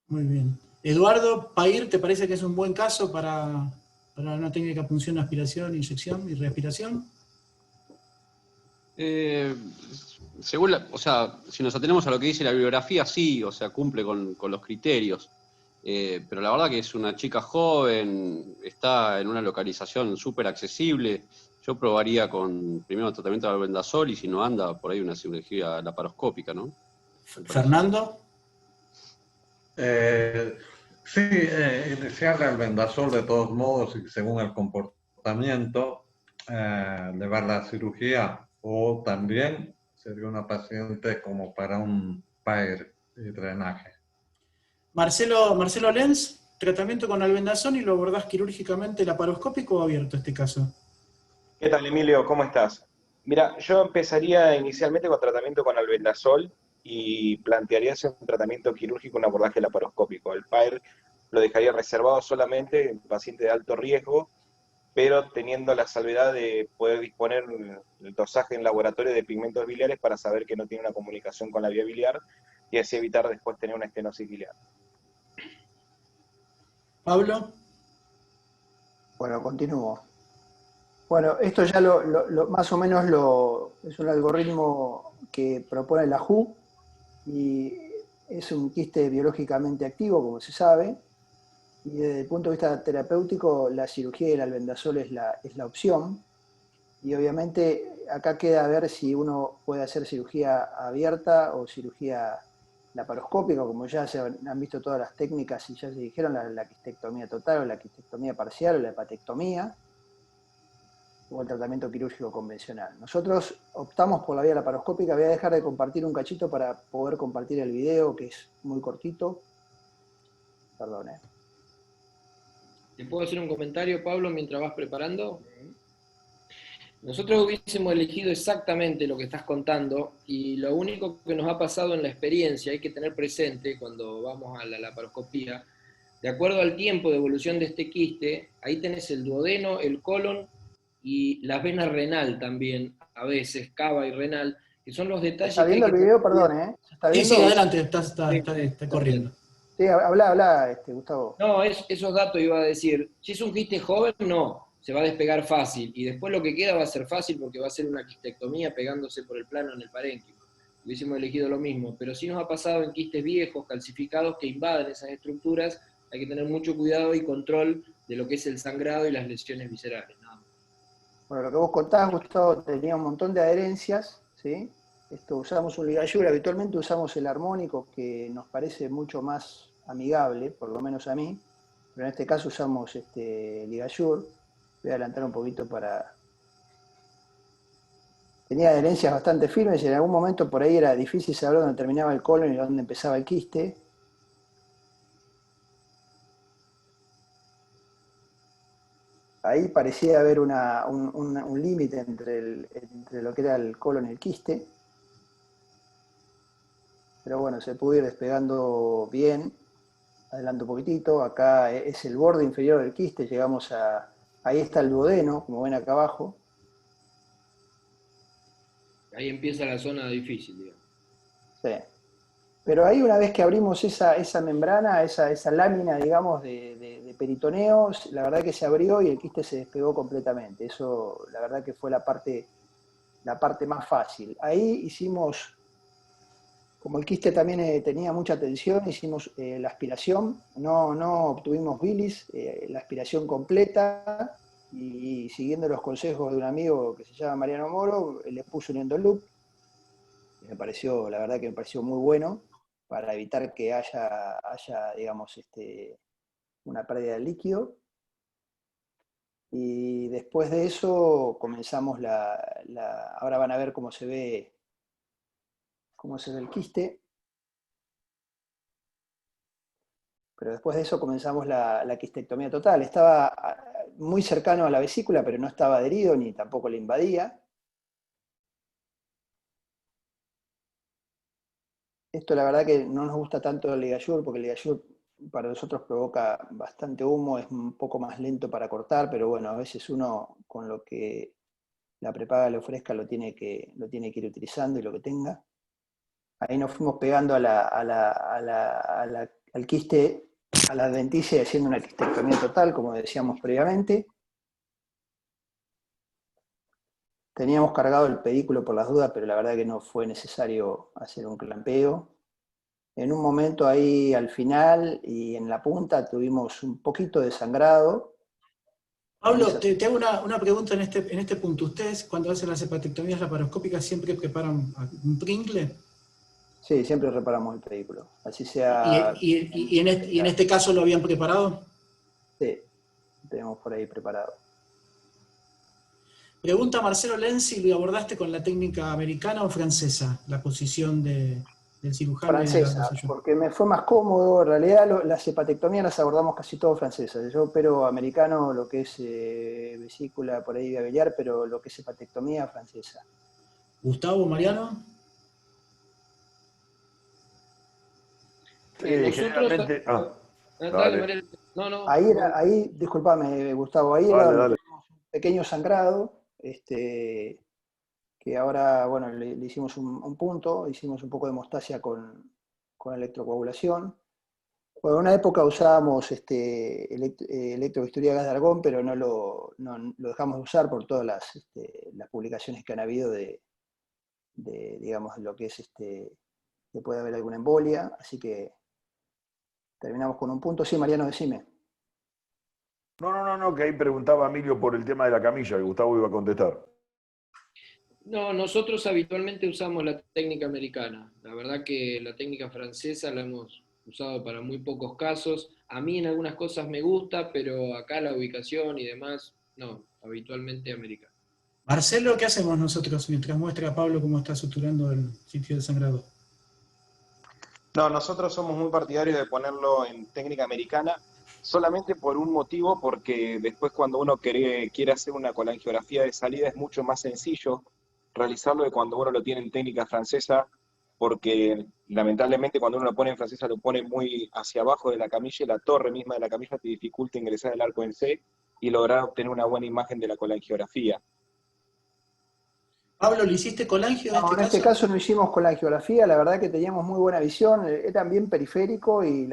Speaker 1: Muy bien. Eduardo, PAIR, ¿te parece que es un buen caso para una técnica de punción, aspiración, inyección y respiración?
Speaker 9: Según o sea, si nos atenemos a lo que dice la bibliografía, sí, o sea, cumple con los criterios. Pero la verdad que es una chica joven, está en una localización súper accesible. Yo probaría con primero tratamiento de albendazol y si no anda, por ahí una cirugía laparoscópica, ¿no?
Speaker 1: Fernando.
Speaker 5: Sí, iniciar el albendazol de todos modos y según el comportamiento, llevar la cirugía o también sería una paciente como para un PAIR y drenaje.
Speaker 1: Marcelo Lenz, tratamiento con albendazol y lo abordás quirúrgicamente laparoscópico o abierto este caso.
Speaker 17: ¿Qué tal, Emilio? ¿Cómo estás? Mira, yo empezaría inicialmente con tratamiento con albendazol y plantearía hacer un tratamiento quirúrgico, un abordaje laparoscópico. El PAIR lo dejaría reservado solamente en pacientes de alto riesgo, pero teniendo la salvedad de poder disponer el dosaje en laboratorio de pigmentos biliares para saber que no tiene una comunicación con la vía biliar y así evitar después tener una estenosis biliar.
Speaker 1: Pablo.
Speaker 7: Bueno, continúo. Bueno, esto ya más o menos es un algoritmo que propone la WHO y es un quiste biológicamente activo, como se sabe, y desde el punto de vista terapéutico la cirugía y el albendazol es la opción, y obviamente acá queda a ver si uno puede hacer cirugía abierta o cirugía laparoscópica, como ya se han visto todas las técnicas y ya se dijeron, la quistectomía total o la quistectomía parcial o la hepatectomía, o el tratamiento quirúrgico convencional. Nosotros optamos por la vía laparoscópica. Voy a dejar de compartir un cachito para poder compartir el video, que es muy cortito. Perdón.
Speaker 2: ¿Te puedo hacer un comentario, Pablo, mientras vas preparando? Nosotros hubiésemos elegido exactamente lo que estás contando y lo único que nos ha pasado en la experiencia, hay que tener presente cuando vamos a la laparoscopía, de acuerdo al tiempo de evolución de este quiste, ahí tenés el duodeno, el colon y las venas renal también, a veces, cava y renal, que son los detalles.
Speaker 7: ¿Está viendo el video? Perdón, ¿eh? ¿Está viendo?
Speaker 1: Sí, adelante, está corriendo.
Speaker 7: Sí, habla, Gustavo.
Speaker 2: No, esos datos iba a decir, si es un quiste joven, no, se va a despegar fácil, y después lo que queda va a ser fácil porque va a ser una quistectomía pegándose por el plano en el parénquima. Hubiésemos elegido lo mismo, pero sí nos ha pasado en quistes viejos, calcificados, que invaden esas estructuras, hay que tener mucho cuidado y control de lo que es el sangrado y las lesiones viscerales.
Speaker 7: Bueno, lo que vos contabas, Gustavo, tenía un montón de adherencias, ¿sí? Usamos un ligayur, habitualmente usamos el armónico, que nos parece mucho más amigable, por lo menos a mí, pero en este caso usamos ligayur. Voy a adelantar un poquito para... Tenía adherencias bastante firmes y en algún momento por ahí era difícil saber dónde terminaba el colon y dónde empezaba el quiste. Ahí parecía haber un límite entre lo que era el colon y el quiste. Pero bueno, se pudo ir despegando bien. Adelanto un poquitito. Acá es el borde inferior del quiste. Llegamos a... Ahí está el duodeno, como ven acá abajo.
Speaker 2: Ahí empieza la zona difícil, digamos.
Speaker 7: Sí. Pero ahí una vez que abrimos esa membrana, esa lámina, digamos, de peritoneo, la verdad que se abrió y el quiste se despegó completamente. Eso, la verdad que fue la parte más fácil. Ahí hicimos, como el quiste también tenía mucha tensión, hicimos la aspiración. No obtuvimos bilis, la aspiración completa. y siguiendo los consejos de un amigo que se llama Mariano Moro, le puso un endoloop. Me pareció, la verdad que me pareció muy bueno para evitar que haya digamos, una pérdida de líquido. Y después de eso comenzamos ahora van a ver cómo se ve el quiste. Pero después de eso comenzamos la quistectomía total. Estaba muy cercano a la vesícula, pero no estaba adherido ni tampoco le invadía. Esto la verdad que no nos gusta tanto el ligayur, porque el ligayur para nosotros provoca bastante humo, es un poco más lento para cortar, pero bueno, a veces uno con lo que la prepaga le ofrezca lo tiene que ir utilizando y lo que tenga. Ahí nos fuimos pegando al quiste, a la adventicia y haciendo una quistectomía total, como decíamos previamente. Teníamos cargado el pedículo por las dudas, pero la verdad que no fue necesario hacer un clampeo. En un momento ahí al final y en la punta tuvimos un poquito de sangrado.
Speaker 1: Pablo, te hago una pregunta en este punto. ¿Ustedes cuando hacen las hepatectomías laparoscópicas siempre preparan un Pringle?
Speaker 7: Sí, siempre reparamos el pedículo. Así sea...
Speaker 1: ¿Y en este caso lo habían preparado?
Speaker 7: Sí, lo tenemos por ahí preparado.
Speaker 1: Pregunta Marcelo Lenzi, ¿lo abordaste con la técnica americana o francesa? La posición del cirujano.
Speaker 7: Francesa, porque me fue más cómodo. En realidad las hepatectomías las abordamos casi todo francesas. Yo opero americano, lo que es vesícula, por ahí gavillar, pero lo que es hepatectomía, francesa.
Speaker 1: Gustavo, Mariano.
Speaker 6: Generalmente...
Speaker 2: Dale. No.
Speaker 7: Ahí, disculpame, Gustavo, ahí era donde tuvimos un pequeño sangrado, que ahora, bueno, le hicimos un punto, hicimos un poco de hemostasia con electrocoagulación. Bueno, en una época usábamos electrobisturía a gas de argón, pero no lo dejamos de usar por todas las publicaciones que han habido de digamos, lo que es que puede haber alguna embolia, así que terminamos con un punto. Sí, Mariano, decime.
Speaker 6: No, que ahí preguntaba Emilio por el tema de la camilla, que Gustavo iba a contestar.
Speaker 2: No, nosotros habitualmente usamos la técnica americana. La verdad que la técnica francesa la hemos usado para muy pocos casos. A mí en algunas cosas me gusta, pero acá la ubicación y demás, no, habitualmente americana.
Speaker 1: Marcelo, ¿qué hacemos nosotros mientras muestra a Pablo cómo está suturando el sitio de sangrado?
Speaker 17: No, nosotros somos muy partidarios de ponerlo en técnica americana, solamente por un motivo, porque después cuando uno quiere hacer una colangiografía de salida es mucho más sencillo realizarlo de cuando uno lo tiene en técnica francesa, porque lamentablemente cuando uno lo pone en francesa lo pone muy hacia abajo de la camilla y la torre misma de la camilla te dificulta ingresar el arco en C y lograr obtener una buena imagen de la colangiografía.
Speaker 1: Pablo, ¿le hiciste colangio
Speaker 7: en este caso no hicimos colangiografía, la verdad que teníamos muy buena visión, era bien periférico y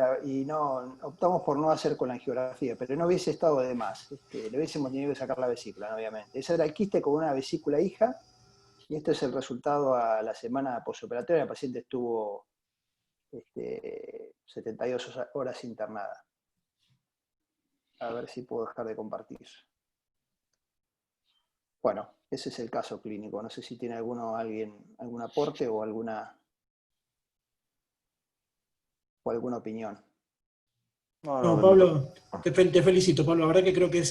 Speaker 7: no optamos por no hacer colangiografía, pero no hubiese estado de más, le hubiésemos tenido que sacar la vesícula, obviamente. Ese era el quiste con una vesícula hija, y este es el resultado a la semana posoperatoria. La paciente estuvo 72 horas internada. A ver si puedo dejar de compartir. Bueno, ese es el caso clínico. No sé si tiene algún aporte o alguna opinión.
Speaker 1: No, Pablo, te felicito, Pablo. La verdad que creo que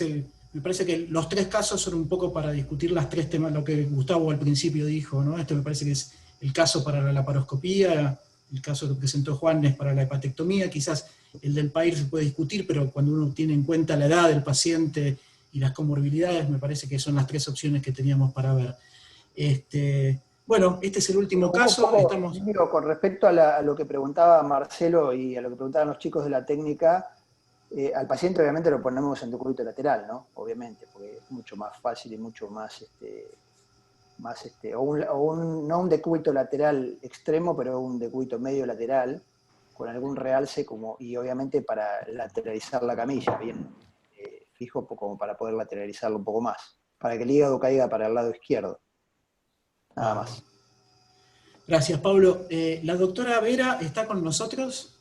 Speaker 1: me parece que los tres casos son un poco para discutir las tres temas, lo que Gustavo al principio dijo, ¿no? Este me parece que es el caso para la laparoscopía, el caso que presentó Juanes para la hepatectomía, quizás el del PAIR se puede discutir, pero cuando uno tiene en cuenta la edad del paciente y las comorbilidades, me parece que son las tres opciones que teníamos para ver. Bueno, este es el último caso.
Speaker 7: Con respecto a lo que preguntaba Marcelo y a lo que preguntaban los chicos de la técnica, al paciente obviamente lo ponemos en decúbito lateral, ¿no? Obviamente, porque es mucho más fácil y mucho más, no un decúbito lateral extremo, pero un decúbito medio lateral, con algún realce y obviamente para lateralizar la camilla, bien fijo como para poder lateralizarlo un poco más, para que el hígado caiga para el lado izquierdo. Nada más.
Speaker 1: Gracias, Pablo. ¿La doctora Vera está con nosotros?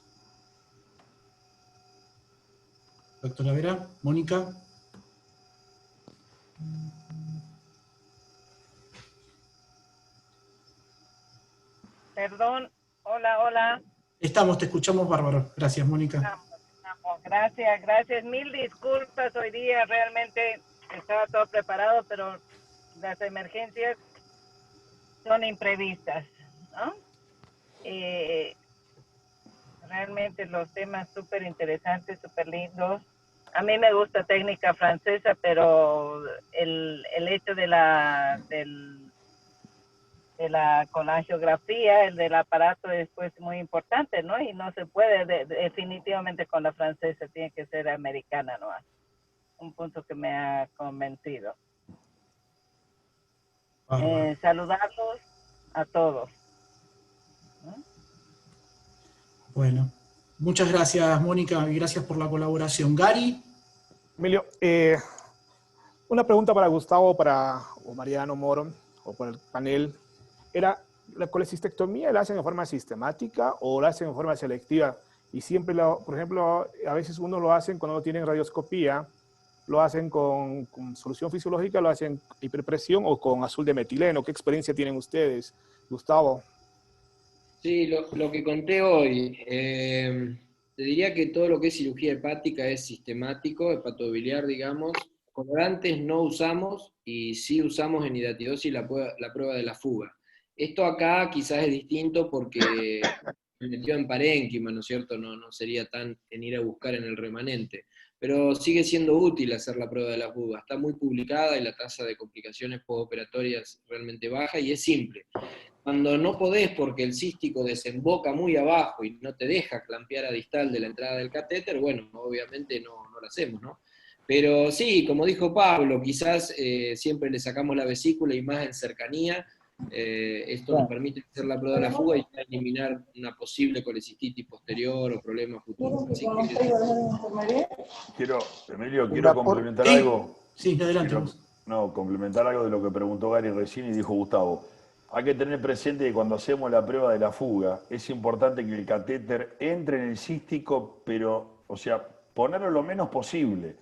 Speaker 1: Doctora Vera, Mónica.
Speaker 12: Perdón, hola.
Speaker 1: Te escuchamos bárbaro. Gracias, Mónica.
Speaker 12: Gracias. Mil disculpas hoy día, realmente estaba todo preparado, pero las emergencias son imprevistas, ¿no? Realmente los temas súper interesantes, súper lindos. A mí me gusta técnica francesa, pero el hecho de la con la angiografía, el del aparato es pues muy importante, ¿no? Y no se puede definitivamente con la francesa, tiene que ser americana, ¿no? Un punto que me ha convencido. Saludarlos a todos.
Speaker 1: Bueno, muchas gracias, Mónica, y gracias por la colaboración. Gary.
Speaker 15: Emilio, una pregunta para Gustavo, o Mariano Moro, o para el panel. ¿La colecistectomía la hacen de forma sistemática o la hacen de forma selectiva? Y siempre, por ejemplo, a veces uno lo hacen cuando no tienen radioscopía, lo hacen con solución fisiológica, lo hacen hiperpresión o con azul de metileno. ¿Qué experiencia tienen ustedes, Gustavo?
Speaker 2: Sí, lo que conté hoy, te diría que todo lo que es cirugía hepática es sistemático, hepatobiliar, digamos. Colorantes no usamos y sí usamos en hidatidosis la prueba de la fuga. Esto acá quizás es distinto porque me metió en parénquima, ¿no es cierto? No sería tan en ir a buscar en el remanente. Pero sigue siendo útil hacer la prueba de la fuga. Está muy publicada y la tasa de complicaciones postoperatorias realmente baja y es simple. Cuando no podés porque el cístico desemboca muy abajo y no te deja clampear a distal de la entrada del catéter, bueno, obviamente no lo hacemos, ¿no? Pero sí, como dijo Pablo, quizás siempre le sacamos la vesícula y más en cercanía. Esto nos permite hacer la prueba de la fuga y eliminar una posible colecistitis posterior o problemas futuros. Así que...
Speaker 6: Emilio, quiero complementar algo.
Speaker 1: Sí, adelante.
Speaker 6: Complementar algo de lo que preguntó Gary recién y dijo Gustavo. Hay que tener presente que cuando hacemos la prueba de la fuga, es importante que el catéter entre en el cístico, pero, o sea, ponerlo lo menos posible.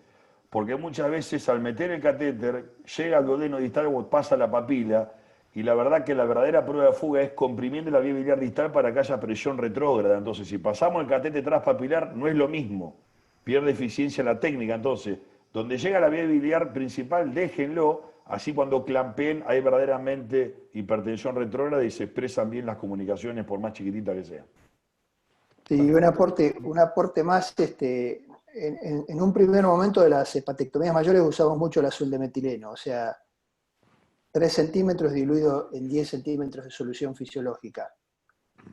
Speaker 6: Porque muchas veces al meter el catéter, llega al duodeno distal o pasa la papila, y la verdad que la verdadera prueba de fuga es comprimiendo la vía biliar distal para que haya presión retrógrada. Entonces, si pasamos el catéter transpapilar, no es lo mismo. Pierde eficiencia la técnica. Entonces, donde llega la vía biliar principal, déjenlo. Así cuando clampeen hay verdaderamente hipertensión retrógrada y se expresan bien las comunicaciones por más chiquititas que sean.
Speaker 7: Sí, un aporte más, en un primer momento de las hepatectomías mayores usamos mucho el azul de metileno, o sea, 3 centímetros diluido en 10 centímetros de solución fisiológica.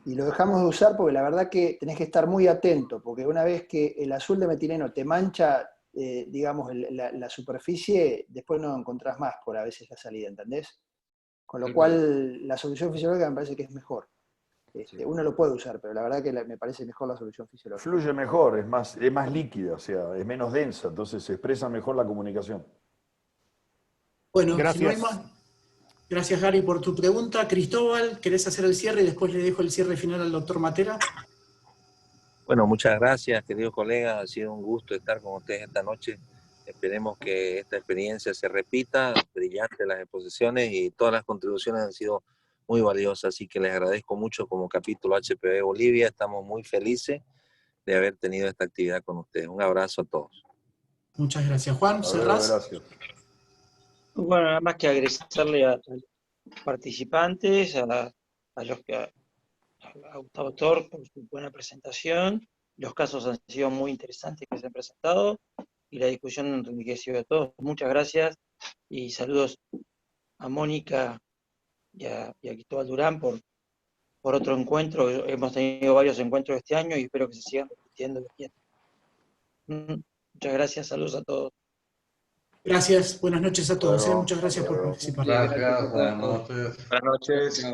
Speaker 7: Y lo dejamos de usar porque la verdad que tenés que estar muy atento, porque una vez que el azul de metileno te mancha, digamos, la superficie, después no encontrás más por a veces la salida, ¿entendés? Con lo cual la solución fisiológica me parece que es mejor. Uno lo puede usar, pero la verdad que me parece mejor la solución fisiológica.
Speaker 6: Fluye mejor, es más líquida, o sea, es menos densa, entonces se expresa mejor la comunicación.
Speaker 1: Bueno,
Speaker 15: gracias.
Speaker 1: Si no hay más, gracias Gary por tu pregunta. Cristóbal, ¿querés hacer el cierre y después le dejo el cierre final al doctor Matera?
Speaker 4: Bueno, muchas gracias, queridos colegas. Ha sido un gusto estar con ustedes esta noche. Esperemos que esta experiencia se repita, brillantes las exposiciones y todas las contribuciones han sido muy valiosas, así que les agradezco mucho como capítulo HPV Bolivia. Estamos muy felices de haber tenido esta actividad con ustedes. Un abrazo a todos.
Speaker 1: Muchas gracias. Juan, ¿cerrás?
Speaker 6: Gracias.
Speaker 3: Bueno, nada más que agradecerle a los participantes, a Gustavo Tor por su buena presentación. Los casos han sido muy interesantes que se han presentado y la discusión enriqueció a todos. Muchas gracias y saludos a Mónica y a Cristóbal Durán por otro encuentro. Hemos tenido varios encuentros este año y espero que se sigan repitiendo. Muchas gracias, saludos a todos.
Speaker 1: Gracias, buenas noches a todos. Muchas gracias por participar.
Speaker 5: Gracias, buenas noches.
Speaker 11: Buenas noches.